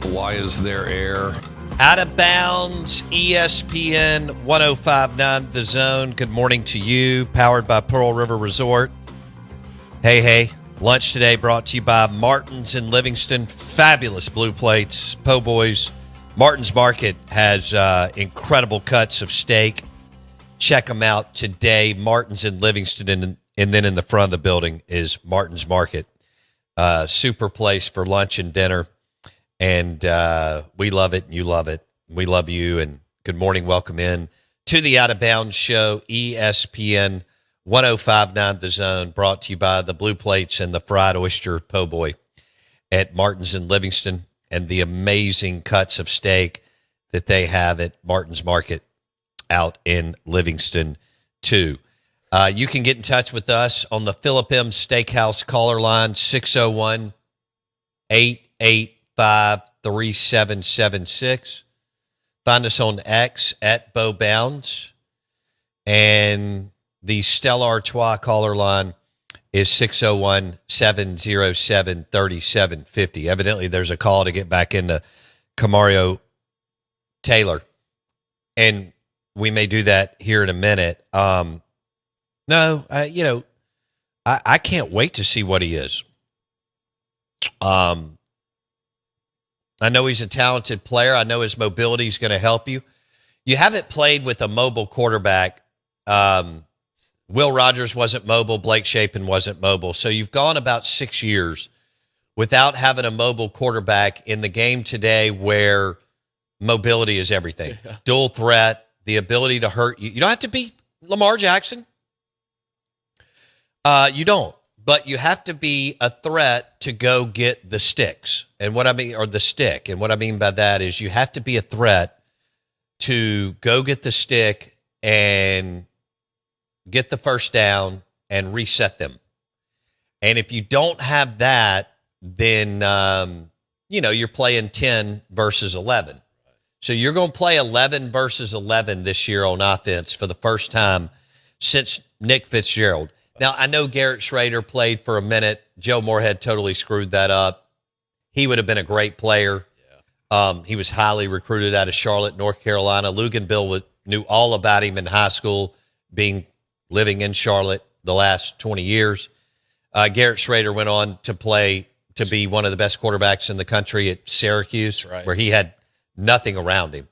Why is there air? Out of Bounds, ESPN 105.9 The Zone. Good morning to you. Powered by Pearl River Resort. Hey. Lunch today brought to you by Martin's in Livingston. Fabulous blue plates. Po' Boys. Martin's Market has incredible cuts of steak. Check them out today. Martin's in Livingston. And then in the front of the building is Martin's Market. Super place for lunch and dinner. And we love it, and you love it. We love you, and good morning. Welcome in to the Out of Bounds Show, ESPN 105.9 The Zone, brought to you by the Blue Plates and the Fried Oyster Po' Boy at Martin's in Livingston, and the amazing cuts of steak that they have at Martin's Market out in Livingston, too. You can get in touch with us on the Philip M. Steakhouse caller line, 601-885-3776. Find us on X at Bo Bounds. And the Stella Artois caller line is 601-707-3750. Evidently, there's a call to get back into Camario Taylor. And we may do that here in a minute. I can't wait to see what he is. I know he's a talented player. I know his mobility is going to help you. You haven't played with a mobile quarterback. Will Rogers wasn't mobile. Blake Shapen wasn't mobile. So you've gone about 6 years without having a mobile quarterback in the game today where mobility is everything. Yeah. Dual threat, the ability to hurt you. You don't have to be Lamar Jackson. You don't. But you have to be a threat to go get the sticks. And what I mean, or the stick. And what I mean by that is you have to be a threat to go get the stick and get the first down and reset them. And if you don't have that, then, you're playing 10 versus 11. So you're going to play 11 versus 11 this year on offense for the first time since Nick Fitzgerald. Now, I know Garrett Schrader played for a minute. Joe Moorhead totally screwed that up. He would have been a great player. Yeah. He was highly recruited out of Charlotte, North Carolina. Luganville knew all about him in high school, living in Charlotte the last 20 years. Garrett Schrader went on to be one of the best quarterbacks in the country at Syracuse, right, where he had nothing around him.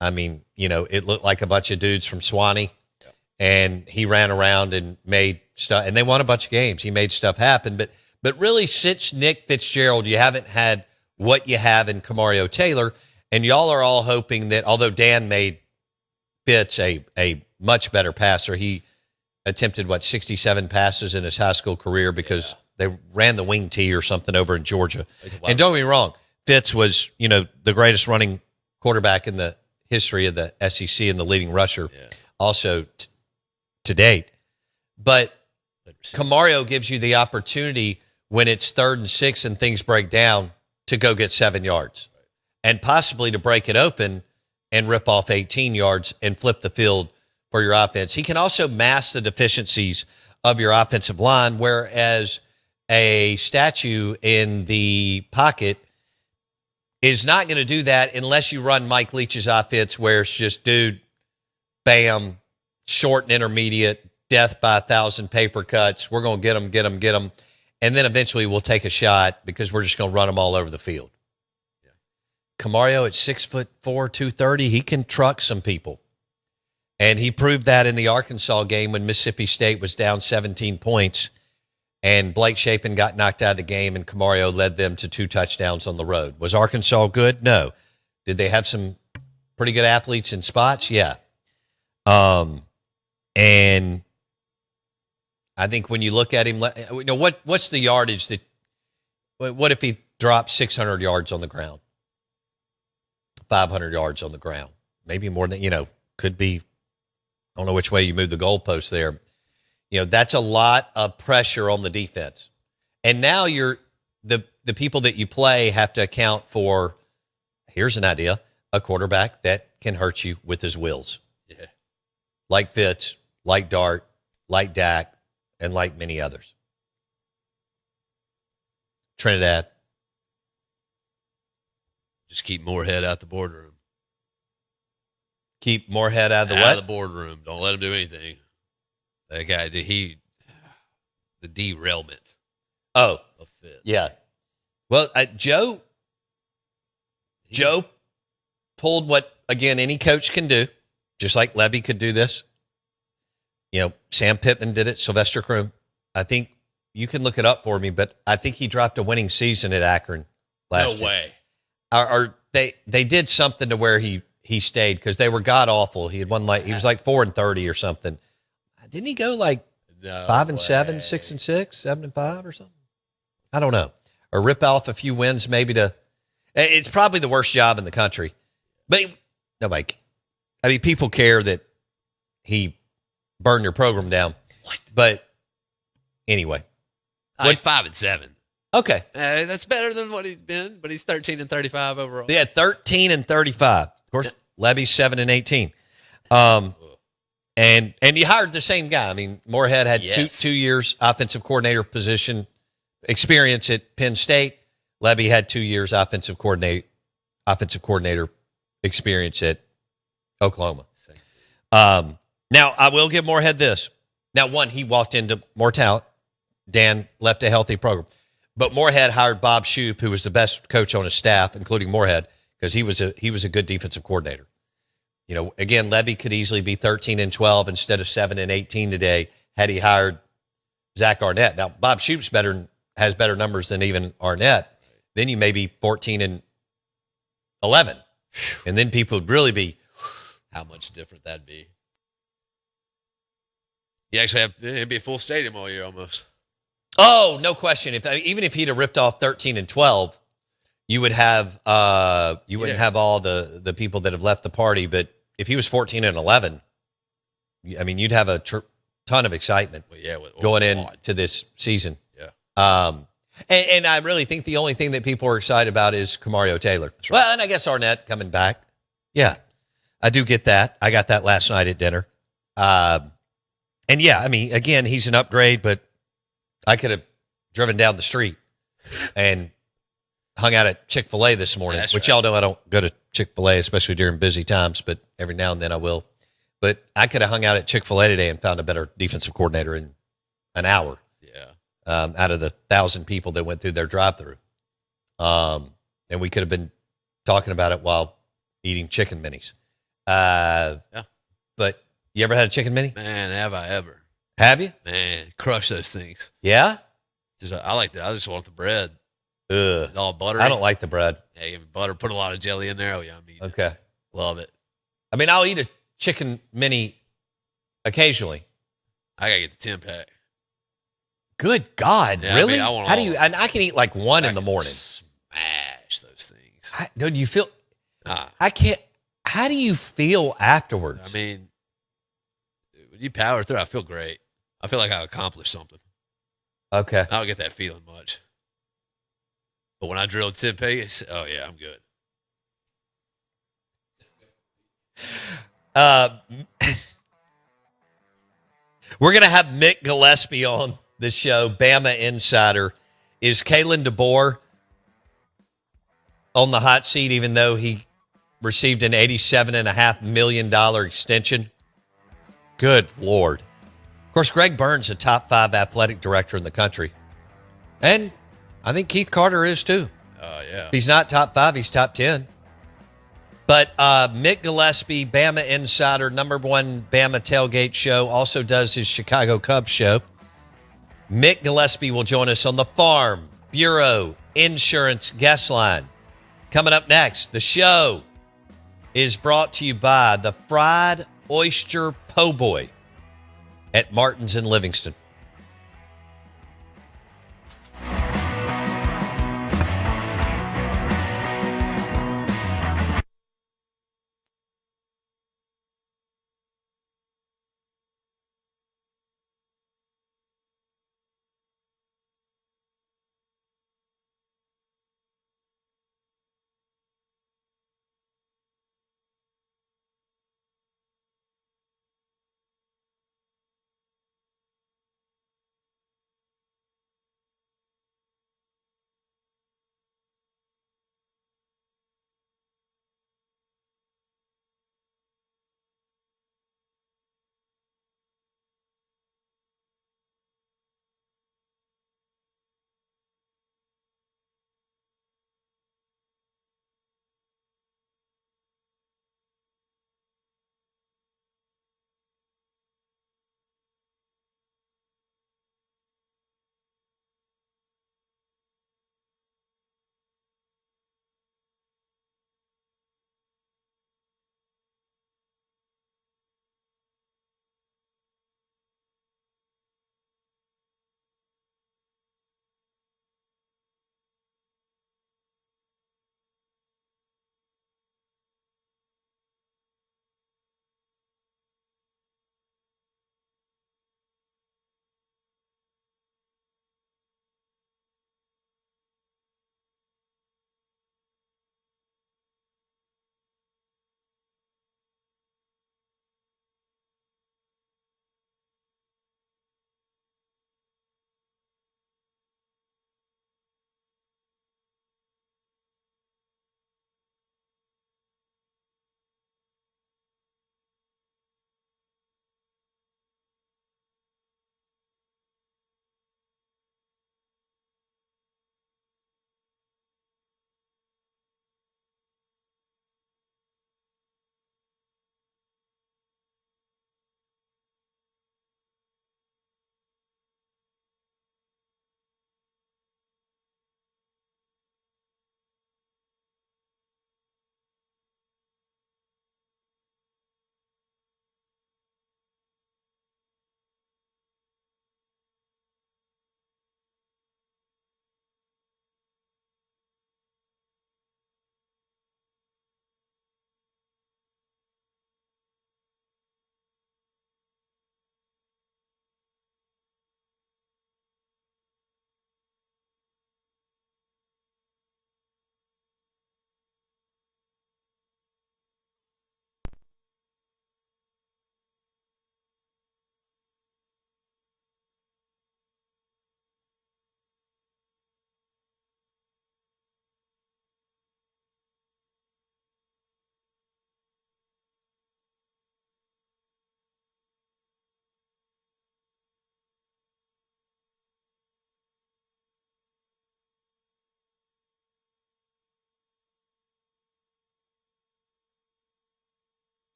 I mean, it looked like a bunch of dudes from Swanee. And he ran around and made stuff, and they won a bunch of games. He made stuff happen. But really, since Nick Fitzgerald, you haven't had what you have in Camario Taylor. And y'all are all hoping that, although Dan made Fitz a much better passer, he attempted, 67 passes in his high school career because they ran the wing tee or something over in Georgia. And don't get me wrong, Fitz was, the greatest running quarterback in the history of the SEC and the leading rusher also to date. But Camario gives you the opportunity when it's 3rd and 6 and things break down to go get 7 yards and possibly to break it open and rip off 18 yards and flip the field for your offense. He can also mask the deficiencies of your offensive line, whereas a statue in the pocket is not going to do that unless you run Mike Leach's offense where it's just, dude, bam, short and intermediate, death by 1,000 paper cuts. We're going to get them. And then eventually we'll take a shot because we're just going to run them all over the field. Yeah. Camario at 6'4", 230, he can truck some people. And he proved that in the Arkansas game when Mississippi State was down 17 points and Blake Shapen got knocked out of the game and Camario led them to 2 touchdowns on the road. Was Arkansas good? No. Did they have some pretty good athletes in spots? Yeah. And I think when you look at him, what's the yardage what if he dropped 600 yards on the ground, 500 yards on the ground, maybe more than, could be, I don't know which way you move the goalpost there. That's a lot of pressure on the defense. And now the people that you play have to account for, here's an idea, a quarterback that can hurt you with his wheels. Yeah. Like Fitz, like Dart, like Dak, and like many others. Trinidad. Just keep Moorhead out the boardroom. Keep Moorhead out of the Out what? of the boardroom. Don't let him do anything. That guy, the derailment Oh, of Fitz. yeah. Well, Joe pulled what, again, any coach can do, just like Levy could do this. You know, Sam Pittman did it, Sylvester Croom. I think you can look it up for me, but I think he dropped a winning season at Akron last year. No way. Or they did something to where he stayed because they were god awful. He was like 4-30 or something. Didn't he go like No 5-7, way. 6-6, 7-5 or something? I don't know. Or rip off a few wins maybe to. It's probably the worst job in the country, but nobody. I mean, people care that he burned your program down. What? But anyway, Like 5-7. okay. That's better than what he's been, but he's 13-35 overall. They had 13-35. Of course, Yeah. Levy's 7-18. And you hired the same guy. I mean, Moorhead had Yes. two years offensive coordinator position experience at Penn State. Levy had 2 years offensive coordinator experience at Oklahoma. Now, I will give Moorhead this. Now, one, he walked into more talent. Dan left a healthy program. But Moorhead hired Bob Shoop, who was the best coach on his staff, including Moorhead, because he was a good defensive coordinator. You know, again, Levy could easily be 13-12 instead of 7-18 today had he hired Zach Arnett. Now, Bob Shoop's has better numbers than even Arnett. Then you may be 14-11, and then people would really be. How much different that'd be. You actually it'd be a full stadium all year almost. Oh, no question. Even if he'd have ripped off 13-12, you would have wouldn't have all the people that have left the party. But if he was 14-11, I mean, you'd have a ton of excitement Well, yeah, going into this season. Yeah. And I really think the only thing that people are excited about is Kamario Taylor. That's right. Well, and I guess Arnett coming back. Yeah, I do get that. I got that last night at dinner. And yeah, I mean, again, he's an upgrade, but I could have driven down the street and hung out at Chick-fil-A this morning, That's which right. y'all know I don't go to Chick-fil-A, especially during busy times, but every now and then I will. But I could have hung out at Chick-fil-A today and found a better defensive coordinator in an hour. Yeah. Out of the 1,000 people that went through their drive-through. And we could have been talking about it while eating chicken minis. Yeah. But you ever had a chicken mini? Man, have I ever. Have you? Man, crush those things. Yeah? I like that. I just want the bread. Ugh. It's all buttery. I don't like the bread. Yeah, give me butter. Put a lot of jelly in there. Oh, yeah, I'm eating. Okay. Love it. I mean, I'll eat a chicken mini occasionally. I got to get the 10-pack. Good God, Yeah, I really? mean, I want How do all you? of And I can eat like one in the morning. Smash those things. Dude, you feel? Ah, I can't. How do you feel afterwards? I mean, when you power through, I feel great. I feel like I accomplished something. Okay. I don't get that feeling much. But when I drilled 10-pack, oh, yeah, I'm good. We're gonna have Mick Gillespie on the show, Bama Insider. Is Kalen DeBoer on the hot seat, even though he received an $87.5 million extension? Good Lord. Of course, Greg Burns, a top 5 athletic director in the country. And I think Keith Carter is too. Yeah. If he's not top 5, he's top 10. But Mick Gillespie, Bama Insider, #1 Bama tailgate show, also does his Chicago Cubs show. Mick Gillespie will join us on the Farm Bureau Insurance Guest Line. Coming up next, the show is brought to you by the Fried Oyster Po' Boy at Martin's in Livingston.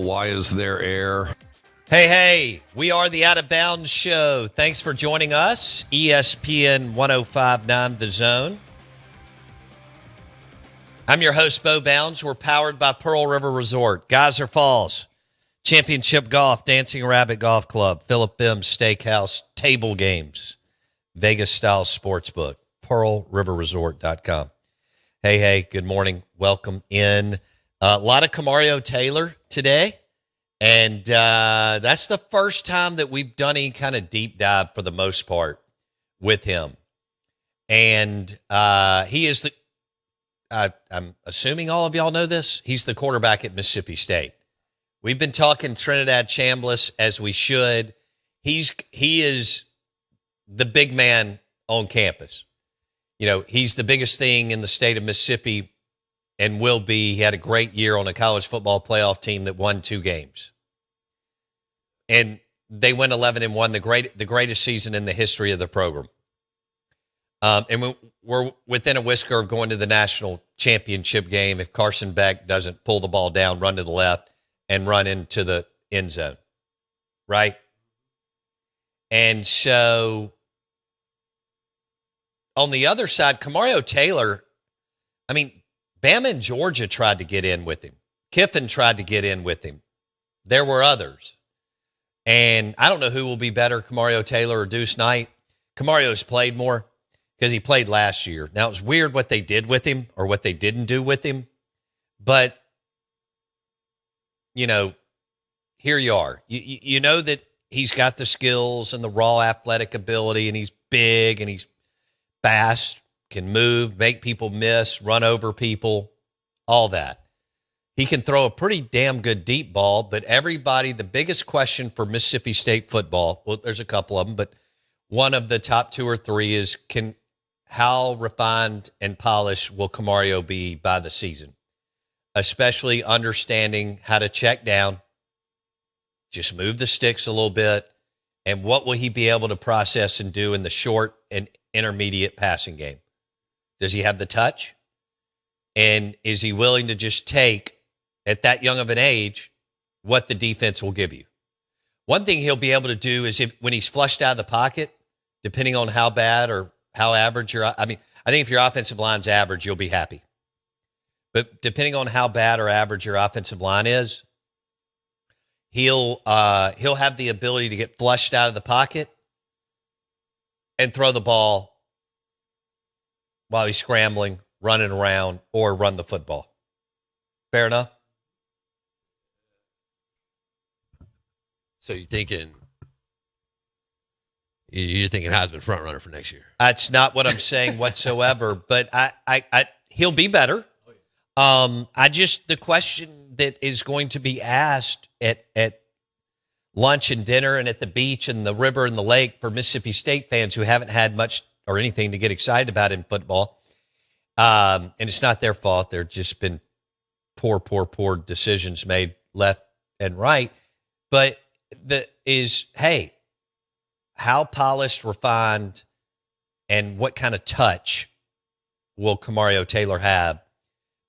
Why is there air? Hey, we are the Out of Bounds Show. Thanks for joining us. ESPN 1059 The Zone. I'm your host, Bo Bounds. We're powered by Pearl River Resort, Geyser Falls, Championship Golf, Dancing Rabbit Golf Club, Philip Bim's Steakhouse, Table Games, Vegas-style sportsbook, PearlRiverResort.com. Hey, good morning. Welcome in. A lot of Kamario Taylor today. And that's the first time that we've done any kind of deep dive for the most part with him. And he is the, I'm assuming all of y'all know this, he's the quarterback at Mississippi State. We've been talking Trinidad Chambliss as we should. He is the big man on campus. You know, he's the biggest thing in the state of Mississippi and will be. He had a great year on a college football playoff team that won 2 games. And they went 11-1, the greatest season in the history of the program. And we're within a whisker of going to the national championship game if Carson Beck doesn't pull the ball down, run to the left, and run into the end zone. Right? And so on the other side, Kamario Taylor, I mean, Bama and Georgia tried to get in with him. Kiffin tried to get in with him. There were others. And I don't know who will be better, Kamario Taylor or Deuce Knight. Kamario's played more because he played last year. Now, it's weird what they did with him or what they didn't do with him. But, you know, here you are. You know that he's got the skills and the raw athletic ability, and he's big and he's fast, can move, make people miss, run over people, all that. He can throw a pretty damn good deep ball, but the biggest question for Mississippi State football, well, there's a couple of them, but one of the top 2 or 3 is how refined and polished will Kamario be by the season? Especially understanding how to check down, just move the sticks a little bit, and what will he be able to process and do in the short and intermediate passing game? Does he have the touch? And is he willing to just take, at that young of an age, what the defense will give you? One thing he'll be able to do is when he's flushed out of the pocket, depending on how bad or how average I think if your offensive line's average, you'll be happy. But depending on how bad or average your offensive line is, he'll have the ability to get flushed out of the pocket and throw the ball while he's scrambling, running around, or run the football. Fair enough? So you're thinking Heisman front runner for next year? That's not what I'm saying whatsoever. But he'll be better. The question that is going to be asked at lunch and dinner and at the beach and the river and the lake for Mississippi State fans who haven't had much or anything to get excited about in football, and it's not their fault. There've just been poor decisions made left and right. But how polished, refined, and what kind of touch will Kamario Taylor have?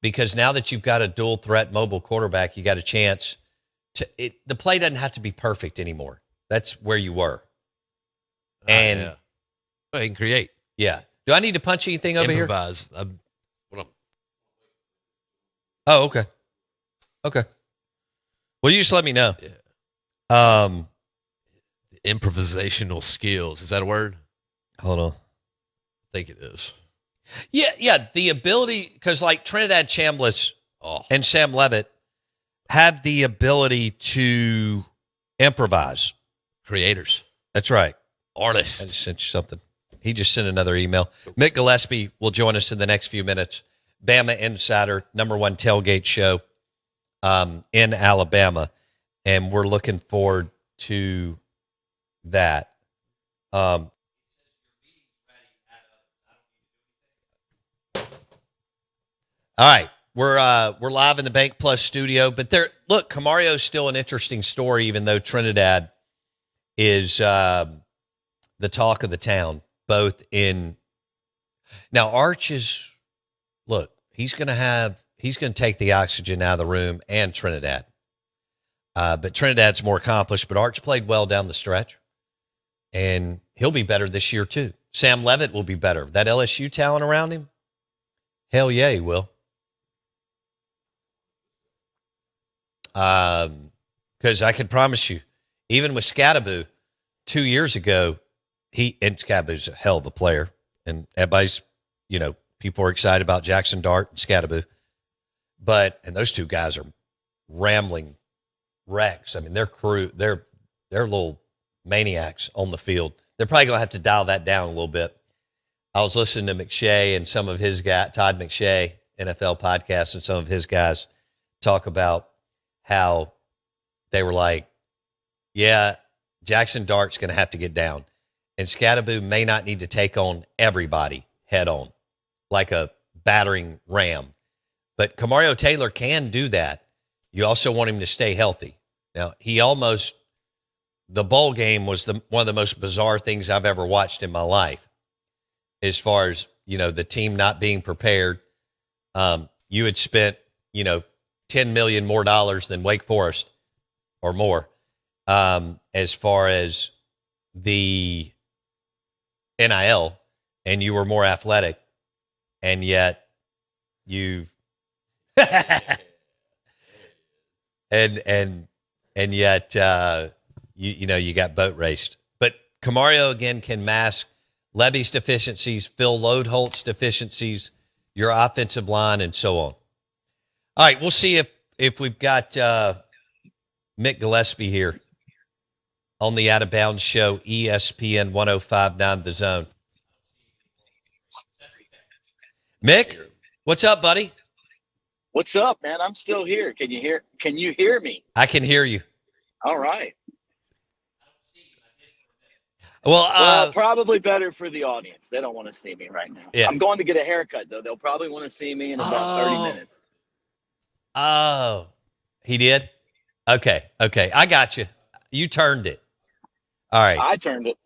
Because now that you've got a dual threat mobile quarterback, you got a chance the play doesn't have to be perfect anymore. That's where you were. And yeah. Well, he can create. Yeah. Do I need to punch anything over here? Improvise. Oh, okay. Okay. Well, you just let me know. Yeah. Improvisational skills. Is that a word? Hold on. I think it is. Yeah. The ability, because like Trinidad Chambliss and Sam Levitt have the ability to improvise. Creators. That's right. Artists. I just sent you something. He just sent another email. Mick Gillespie will join us in the next few minutes. Bama Insider, #1 tailgate show in Alabama. And we're looking forward to that. All right, we're live in the Bank Plus studio, but Kamario's still an interesting story, even though Trinidad is the talk of the town. Both in now, Arch is he's going to take the oxygen out of the room, and Trinidad. But Trinidad's more accomplished. But Arch played well down the stretch, and he'll be better this year too. Sam Levitt will be better. That LSU talent around him, hell yeah, he will. Because I can promise you, even with Scattaboo 2 years ago, and Scattaboo's a hell of a player, and everybody's, people are excited about Jackson Dart and Scattaboo, and those two guys are rambling wrecks. I mean, they're little maniacs on the field. They're probably going to have to dial that down a little bit. I was listening to McShay and some of his guys, Todd McShay, NFL podcast, and some of his guys talk about how they were like, yeah, Jackson Dart's going to have to get down. And Scattaboo may not need to take on everybody head on like a battering ram. But Kamario Taylor can do that. You also want him to stay healthy. Now, the bowl game was one of the most bizarre things I've ever watched in my life as far as, the team not being prepared. You had spent, $10 million more than Wake Forest or more as far as the NIL, and you were more athletic, and yet you and yet you got boat raced. But Kamario again can mask Levy's deficiencies, Phil Loadholt's deficiencies, your offensive line, and so on. All right, we'll see if we've got Mick Gillespie here on the Out of Bounds Show, ESPN 105.9 The Zone. Mick, what's up, buddy? What's up, man? I'm still here. Can you hear me? I can hear you. All right. Well, probably better for the audience. They don't want to see me right now. Yeah. I'm going to get a haircut, though. They'll probably want to see me in about 30 minutes. Oh, he did? Okay. I got you. You turned it. All right. I turned it.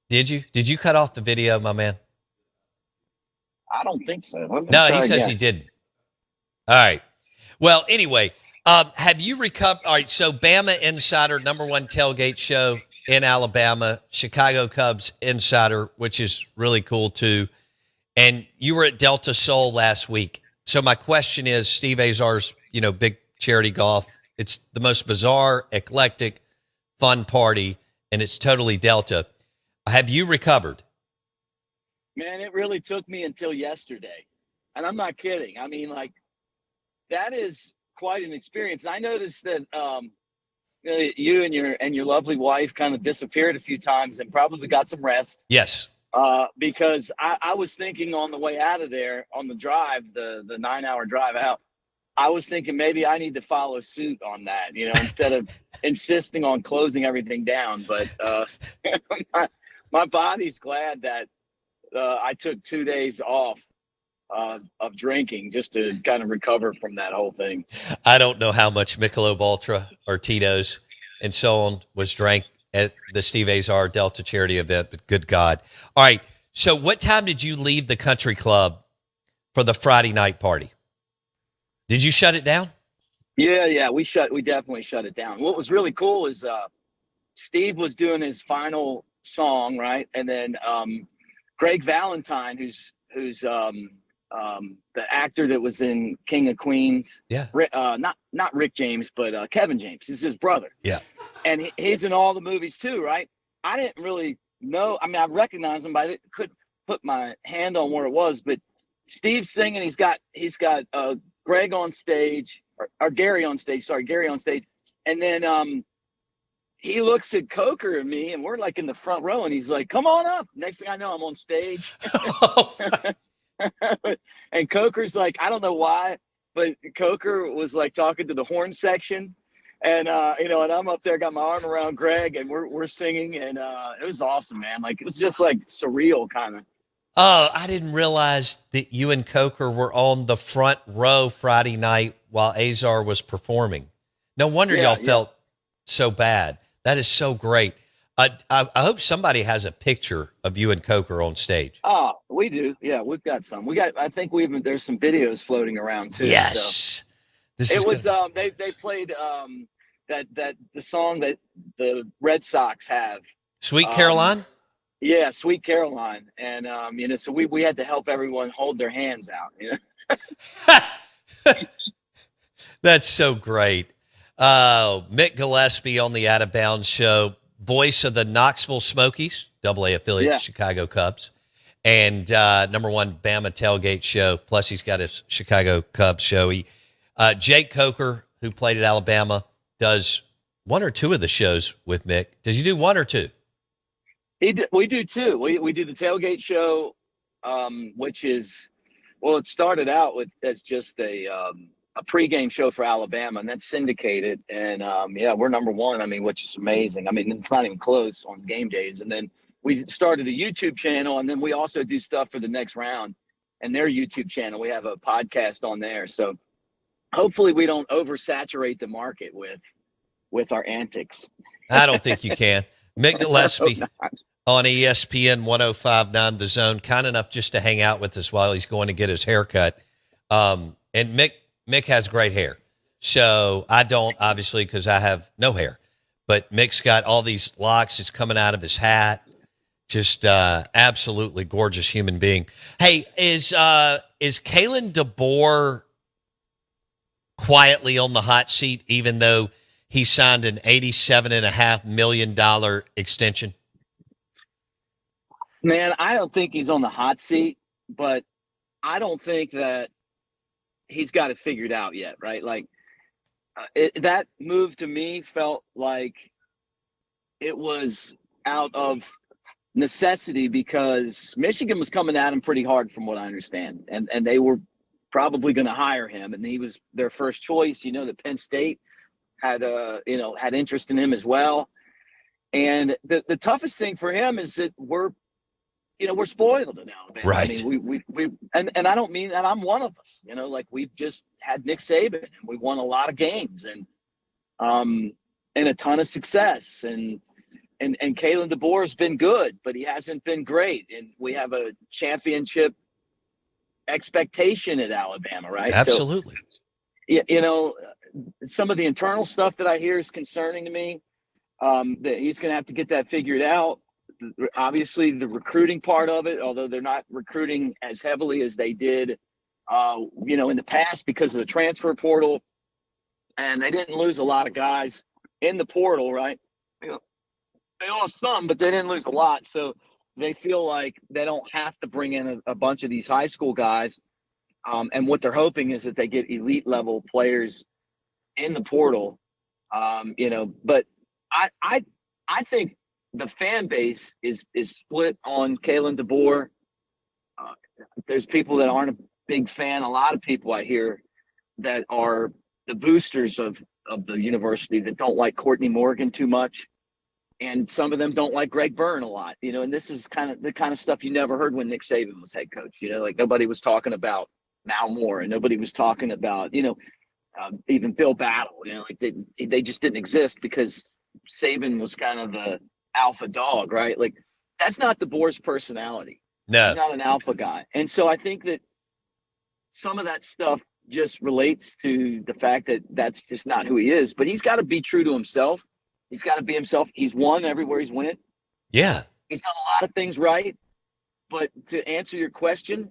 Did you? Did you cut off the video, my man? I don't think so. Let me No, try he says again. he didn't. All right. Well, anyway, have you recovered? All right, so Bama Insider, number one tailgate show in Alabama, Chicago Cubs Insider, which is really cool too. And you were at Delta Soul last week. So my question is, Steve Azar's, big charity golf. It's the most bizarre, eclectic, fun party, and it's totally Delta. Have you recovered? Man, it really took me until yesterday. And I'm not kidding. I mean, that is quite an experience. I noticed that you and your lovely wife kind of disappeared a few times and probably got some rest. Yes. Because I was thinking on the way out of there, on the drive, the 9-hour drive out, I was thinking maybe I need to follow suit on that, instead of insisting on closing everything down. But my body's glad that I took 2 days off of drinking just to kind of recover from that whole thing. I don't know how much Michelob Ultra or Tito's and so on was drank at the Steve Azar Delta charity event, but good God. All right. So what time did you leave the country club for the Friday night party? Did you shut it down? Yeah. We definitely shut it down. What was really cool is Steve was doing his final song, right? And then Greg Valentine, who's the actor that was in King of Queens. Yeah. Not Rick James, but Kevin James. He's his brother. Yeah. And he's in all the movies too, right? I didn't really know. I mean, I recognized him, but I couldn't put my hand on where it was. But Steve's singing. He's got Greg on stage, or Gary on stage. Sorry, Gary on stage. And then he looks at Coker and me, and we're like in the front row, and he's like, "Come on up." Next thing I know, I'm on stage. And Coker's like, I don't know why, but Coker was like talking to the horn section, and and I'm up there, got my arm around Greg, and we're singing, and it was awesome, man. Like, it was just like surreal kind of. Oh, I didn't realize that you and Coker were on the front row Friday night while Azar was performing. No wonder y'all felt so bad. That is so great. I hope somebody has a picture of you and Coker on stage. Oh, we do. Yeah, we've got some. I think there's some videos floating around too. Yes. So. This It is was good. they played that the song that the Red Sox have. Sweet Caroline. Yeah, Sweet Caroline. And so we had to help everyone hold their hands out. That's so great. Mick Gillespie on the Out of Bounds show, voice of the Knoxville Smokies, AA affiliate Yeah. Chicago Cubs, and number one Bama tailgate show. Plus, he's got his Chicago Cubs show. Jake Coker, who played at Alabama, does one or two of the shows with Mick. Does he do one or two? We do too. We do the tailgate show, which is, well, it started out as just a pregame show for Alabama, and that's syndicated. And we're number one. I mean, which is amazing. I mean, it's not even close on game days. And then we started a YouTube channel, and then we also do stuff for the next round and their YouTube channel. We have a podcast on there. So hopefully we don't oversaturate the market with our antics. I don't think you can. Mick Gillespie on ESPN 105.9 The Zone, kind enough just to hang out with us while he's going to get his haircut. And Mick has great hair. So I don't, obviously, because I have no hair. But Mick's got all these locks. It's coming out of his hat. Just absolutely gorgeous human being. Hey, is Kalen DeBoer quietly on the hot seat, even though he signed an $87.5 million extension? Man, I don't think he's on the hot seat, but I don't think that he's got it figured out yet, right? Like that move to me felt like it was out of necessity because Michigan was coming at him pretty hard from what I understand. And they were probably going to hire him, and he was their first choice. You know, that Penn State had interest in him as well. And the toughest thing for him is that we're spoiled in Alabama. Right. I mean, we and I don't mean that I'm one of us. You know, like we've just had Nick Saban, and we won a lot of games and a ton of success. And Kalen DeBoer has been good, but he hasn't been great. And we have a championship expectation at Alabama, right? Absolutely. So, some of the internal stuff that I hear is concerning to me. That he's going to have to get that figured out. Obviously, the recruiting part of it, although they're not recruiting as heavily as they did, in the past because of the transfer portal, and they didn't lose a lot of guys in the portal, right? They lost some, but they didn't lose a lot, so they feel like they don't have to bring in a bunch of these high school guys. And what they're hoping is that they get elite level players in the portal. But I think the fan base is split on Kalen DeBoer. There's people that aren't a big fan. A lot of people I hear that are the boosters of the university that don't like Courtney Morgan too much. And some of them don't like Greg Byrne a lot, and this is kind of the kind of stuff you never heard when Nick Saban was head coach. Like nobody was talking about Mal Moore, and nobody was talking about, even Bill Battle, like they just didn't exist because Saban was kind of the alpha dog, right? Like that's not DeBoer's personality. No. He's not an alpha guy. And so I think that some of that stuff just relates to the fact that that's just not who he is, but he's got to be true to himself. He's got to be himself. He's won everywhere he's went. Yeah. He's done a lot of things right. But to answer your question,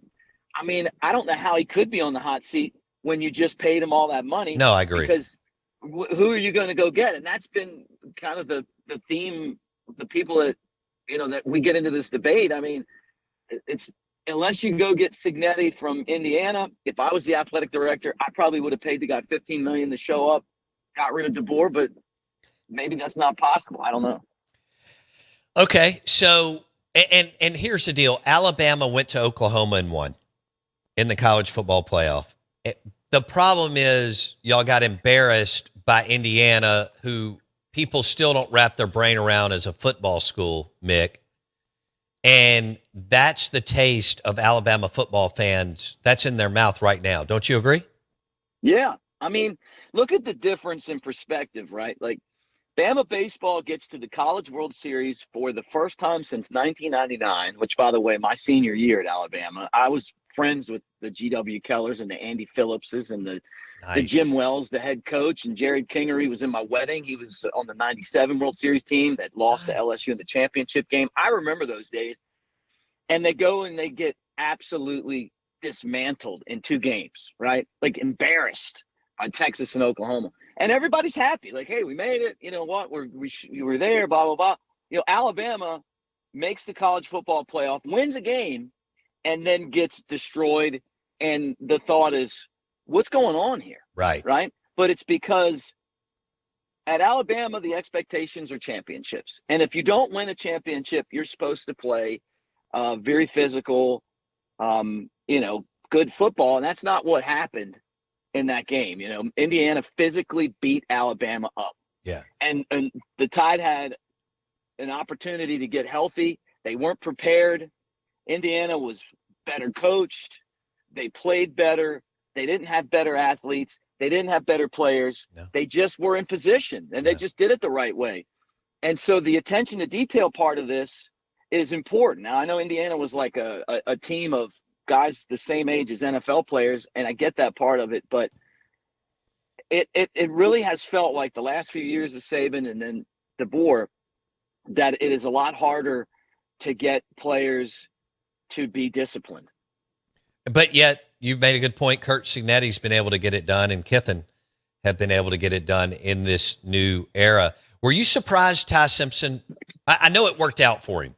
I mean, I don't know how he could be on the hot seat when you just paid him all that money. No, I agree. Because who are you going to go get? And that's been kind of the theme, the people that, that we get into this debate. I mean, it's unless you go get Cignetti from Indiana. If I was the athletic director, I probably would have paid the guy $15 million to show up, got rid of DeBoer, but maybe that's not possible. I don't know. Okay, so and here's the deal: Alabama went to Oklahoma and won in the college football playoff. The problem is y'all got embarrassed by Indiana, who people still don't wrap their brain around as a football school, Mick. And that's the taste of Alabama football fans. That's in their mouth right now. Don't you agree? Yeah. I mean, look at the difference in perspective, right? Like, Bama baseball gets to the College World Series for the first time since 1999, which, by the way, my senior year at Alabama, I was friends with the G.W. Kellers and the Andy Phillipses and the The Nice. Jim Wells, the head coach, and Jared Kingery was in my wedding. He was on the 97 World Series team that lost to LSU in the championship game. I remember those days. And they go and they get absolutely dismantled in 2 games, right? Like embarrassed by Texas and Oklahoma. And everybody's happy. Like, hey, we made it. You know what? We were there, blah, blah, blah. You know, Alabama makes the college football playoff, wins a game, and then gets destroyed. And the thought is, what's going on here? Right. Right. But it's because at Alabama, the expectations are championships. And if you don't win a championship, you're supposed to play very physical, good football. And that's not what happened in that game. You know, Indiana physically beat Alabama up. Yeah. And the Tide had an opportunity to get healthy. They weren't prepared. Indiana was better coached. They played better. They didn't have better athletes. They didn't have better players. No. They just were in position, and they just did it the right way. And so the attention to detail part of this is important. Now, I know Indiana was like a team of guys the same age as NFL players, and I get that part of it, but it really has felt like the last few years of Saban and then DeBoer that it is a lot harder to get players to be disciplined. But yet, you've made a good point. Kurt Cignetti's been able to get it done, and Kiffin have been able to get it done in this new era. Were you surprised Ty Simpson? I know it worked out for him.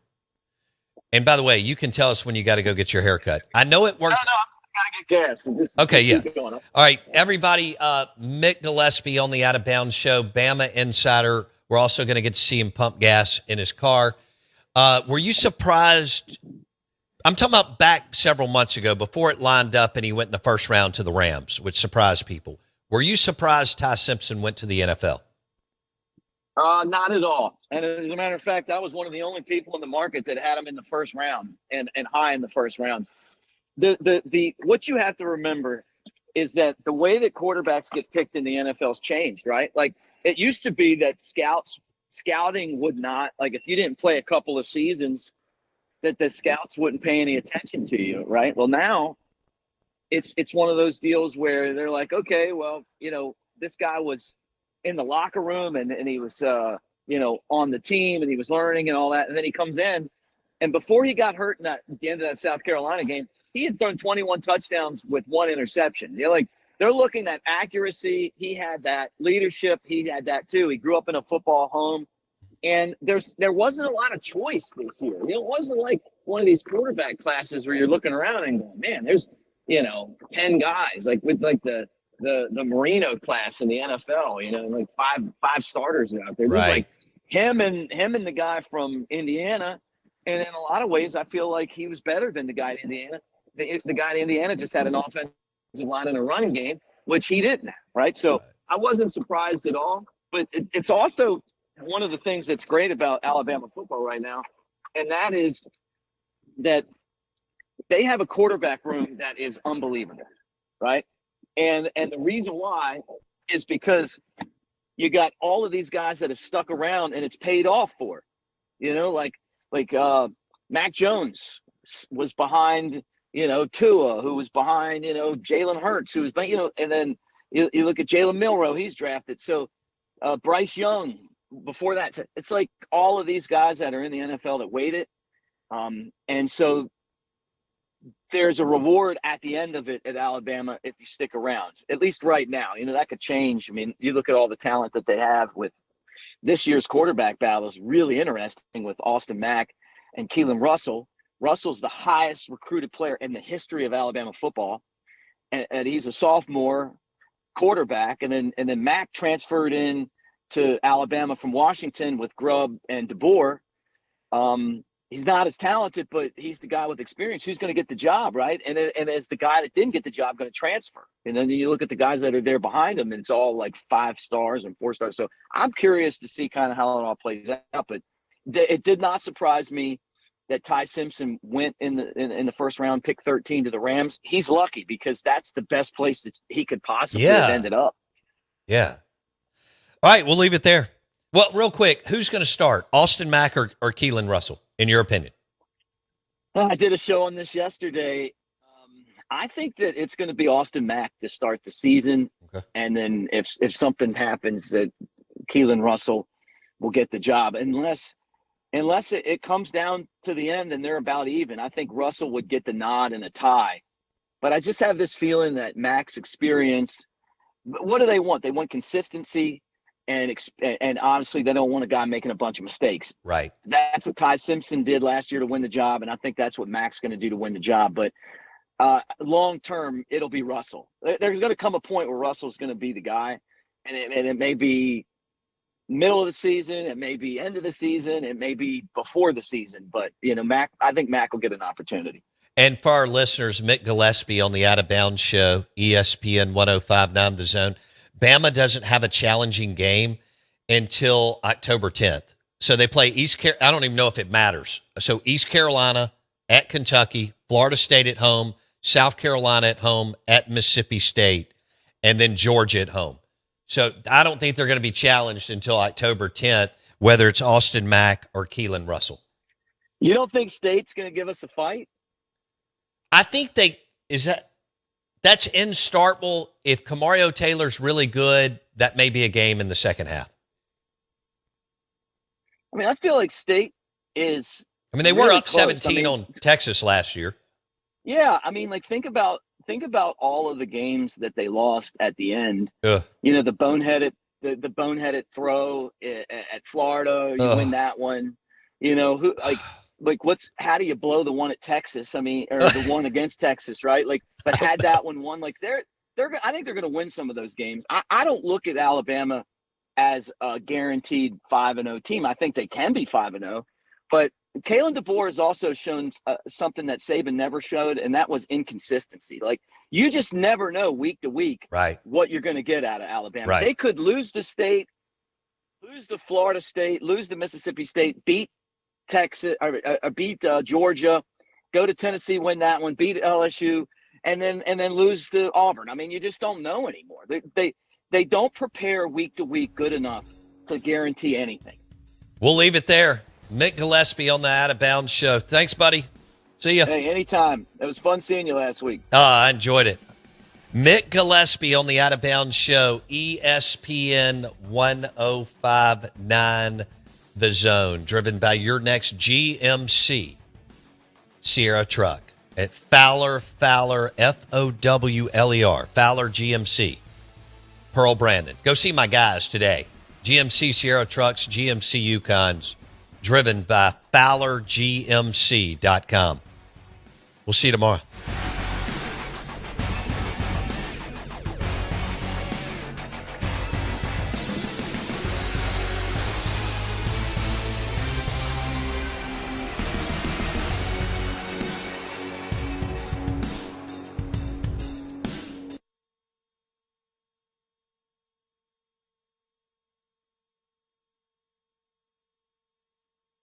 And by the way, you can tell us when you got to go get your hair cut. I know it worked. No, I got to get gas. Okay, yeah. Keep going. All right, everybody, Mick Gillespie on the Out of Bounds show, Bama Insider. We're also going to get to see him pump gas in his car. Were you surprised? I'm talking about back several months ago before it lined up and he went in the first round to the Rams, which surprised people. Were you surprised Ty Simpson went to the NFL? Not at all. And as a matter of fact, I was one of the only people in the market that had him in the first round and high in the first round. The what you have to remember is that the way that quarterbacks get picked in the NFL's changed, right? Like it used to be that scouting would not, like if you didn't play a couple of seasons, that the scouts wouldn't pay any attention to you, right? Well, now it's one of those deals where they're like, okay, well, this guy was in the locker room and he was, on the team and he was learning and all that. And then he comes in and before he got hurt at the end of that South Carolina game, he had thrown 21 touchdowns with 1 interception. They're looking at accuracy. He had that leadership. He had that too. He grew up in a football home. And there wasn't a lot of choice this year. It wasn't like one of these quarterback classes where you're looking around and going, man, there's 10 guys like with like the Marino class in the NFL. Like five starters out there. There's like him and the guy from Indiana. And in a lot of ways, I feel like he was better than the guy in Indiana. The guy in Indiana just had an offensive line and a running game, which he didn't. Right. So I wasn't surprised at all. But it's also one of the things that's great about Alabama football right now, and that is that they have a quarterback room that is unbelievable, right? And the reason why is because you got all of these guys that have stuck around and it's paid off for. Like Mac Jones was behind, Tua, who was behind, Jalen Hurts, who was, and then you look at Jalen Milroe, he's drafted. So Bryce Young. Before that, it's like all of these guys that are in the NFL that waited. And so there's a reward at the end of it at Alabama if you stick around, at least right now. That could change. I mean, you look at all the talent that they have with this year's quarterback battle is really interesting with Austin Mack and Keelan Russell. Russell's the highest recruited player in the history of Alabama football. And he's a sophomore quarterback. And then Mack transferred in to Alabama from Washington with Grubb and DeBoer. He's not as talented, but he's the guy with experience who's going to get the job, right? And as the guy that didn't get the job going to transfer. And then you look at the guys that are there behind him, and it's all like 5 stars and 4 stars. So I'm curious to see kind of how it all plays out. But it did not surprise me that Ty Simpson went in the first round, pick 13 to the Rams. He's lucky because that's the best place that he could possibly have ended up. Yeah. All right, we'll leave it there. Well, real quick, who's going to start, Austin Mack or Keelan Russell, in your opinion? I did a show on this yesterday. I think that it's going to be Austin Mack to start the season. Okay. And then if something happens, that Keelan Russell will get the job, unless it comes down to the end and they're about even. I think Russell would get the nod in a tie. But I just have this feeling that Mac's experience. What do they want? They want consistency, and honestly, they don't want a guy making a bunch of mistakes. Right. That's what Ty Simpson did last year to win the job, and I think that's what Mac's going to do to win the job. But long term, it'll be Russell. There's going to come a point where Russell's going to be the guy, and it may be middle of the season, it may be end of the season, it may be before the season. But Mac, I think Mac will get an opportunity. And for our listeners, Mick Gillespie on the Out of Bounds Show, ESPN 105.9 The Zone. Bama doesn't have a challenging game until October 10th. So they play I don't even know if it matters. So East Carolina at Kentucky, Florida State at home, South Carolina at home, at Mississippi State, and then Georgia at home. So I don't think they're going to be challenged until October 10th, whether it's Austin Mack or Keelan Russell. You don't think State's going to give us a fight? I think that's in Starkville. If Kamario Taylor's really good, that may be a game in the second half. I mean, I feel like State is. I mean, they really were up close. 17 on Texas last year. Yeah, I mean, like think about all of the games that they lost at the end. Ugh. The boneheaded throw at Florida. You win that one. How do you blow the one at Texas? I mean, or the one against Texas, right? But had that one won, I think they're going to win some of those games. I don't look at Alabama as a guaranteed 5-0 team. I think they can be 5-0, but Kalen DeBoer has also shown something that Saban never showed, and that was inconsistency. You just never know week to week, right, what you're going to get out of Alabama. Right. They could lose to State, lose to Florida State, lose to Mississippi State, beat Texas, or beat Georgia, go to Tennessee, win that one, beat LSU, and then lose to Auburn. I mean, you just don't know anymore. They don't prepare week to week good enough to guarantee anything. We'll leave it there. Mick Gillespie on the Out of Bounds Show. Thanks, buddy. See ya. Hey, anytime. It was fun seeing you last week. I enjoyed it. Mick Gillespie on the Out of Bounds Show, ESPN 105.9 The Zone, driven by your next GMC Sierra truck at Fowler, Fowler, Fowler GMC, Pearl Brandon. Go see my guys today. GMC Sierra trucks, GMC Yukons, driven by FowlerGMC.com. We'll see you tomorrow.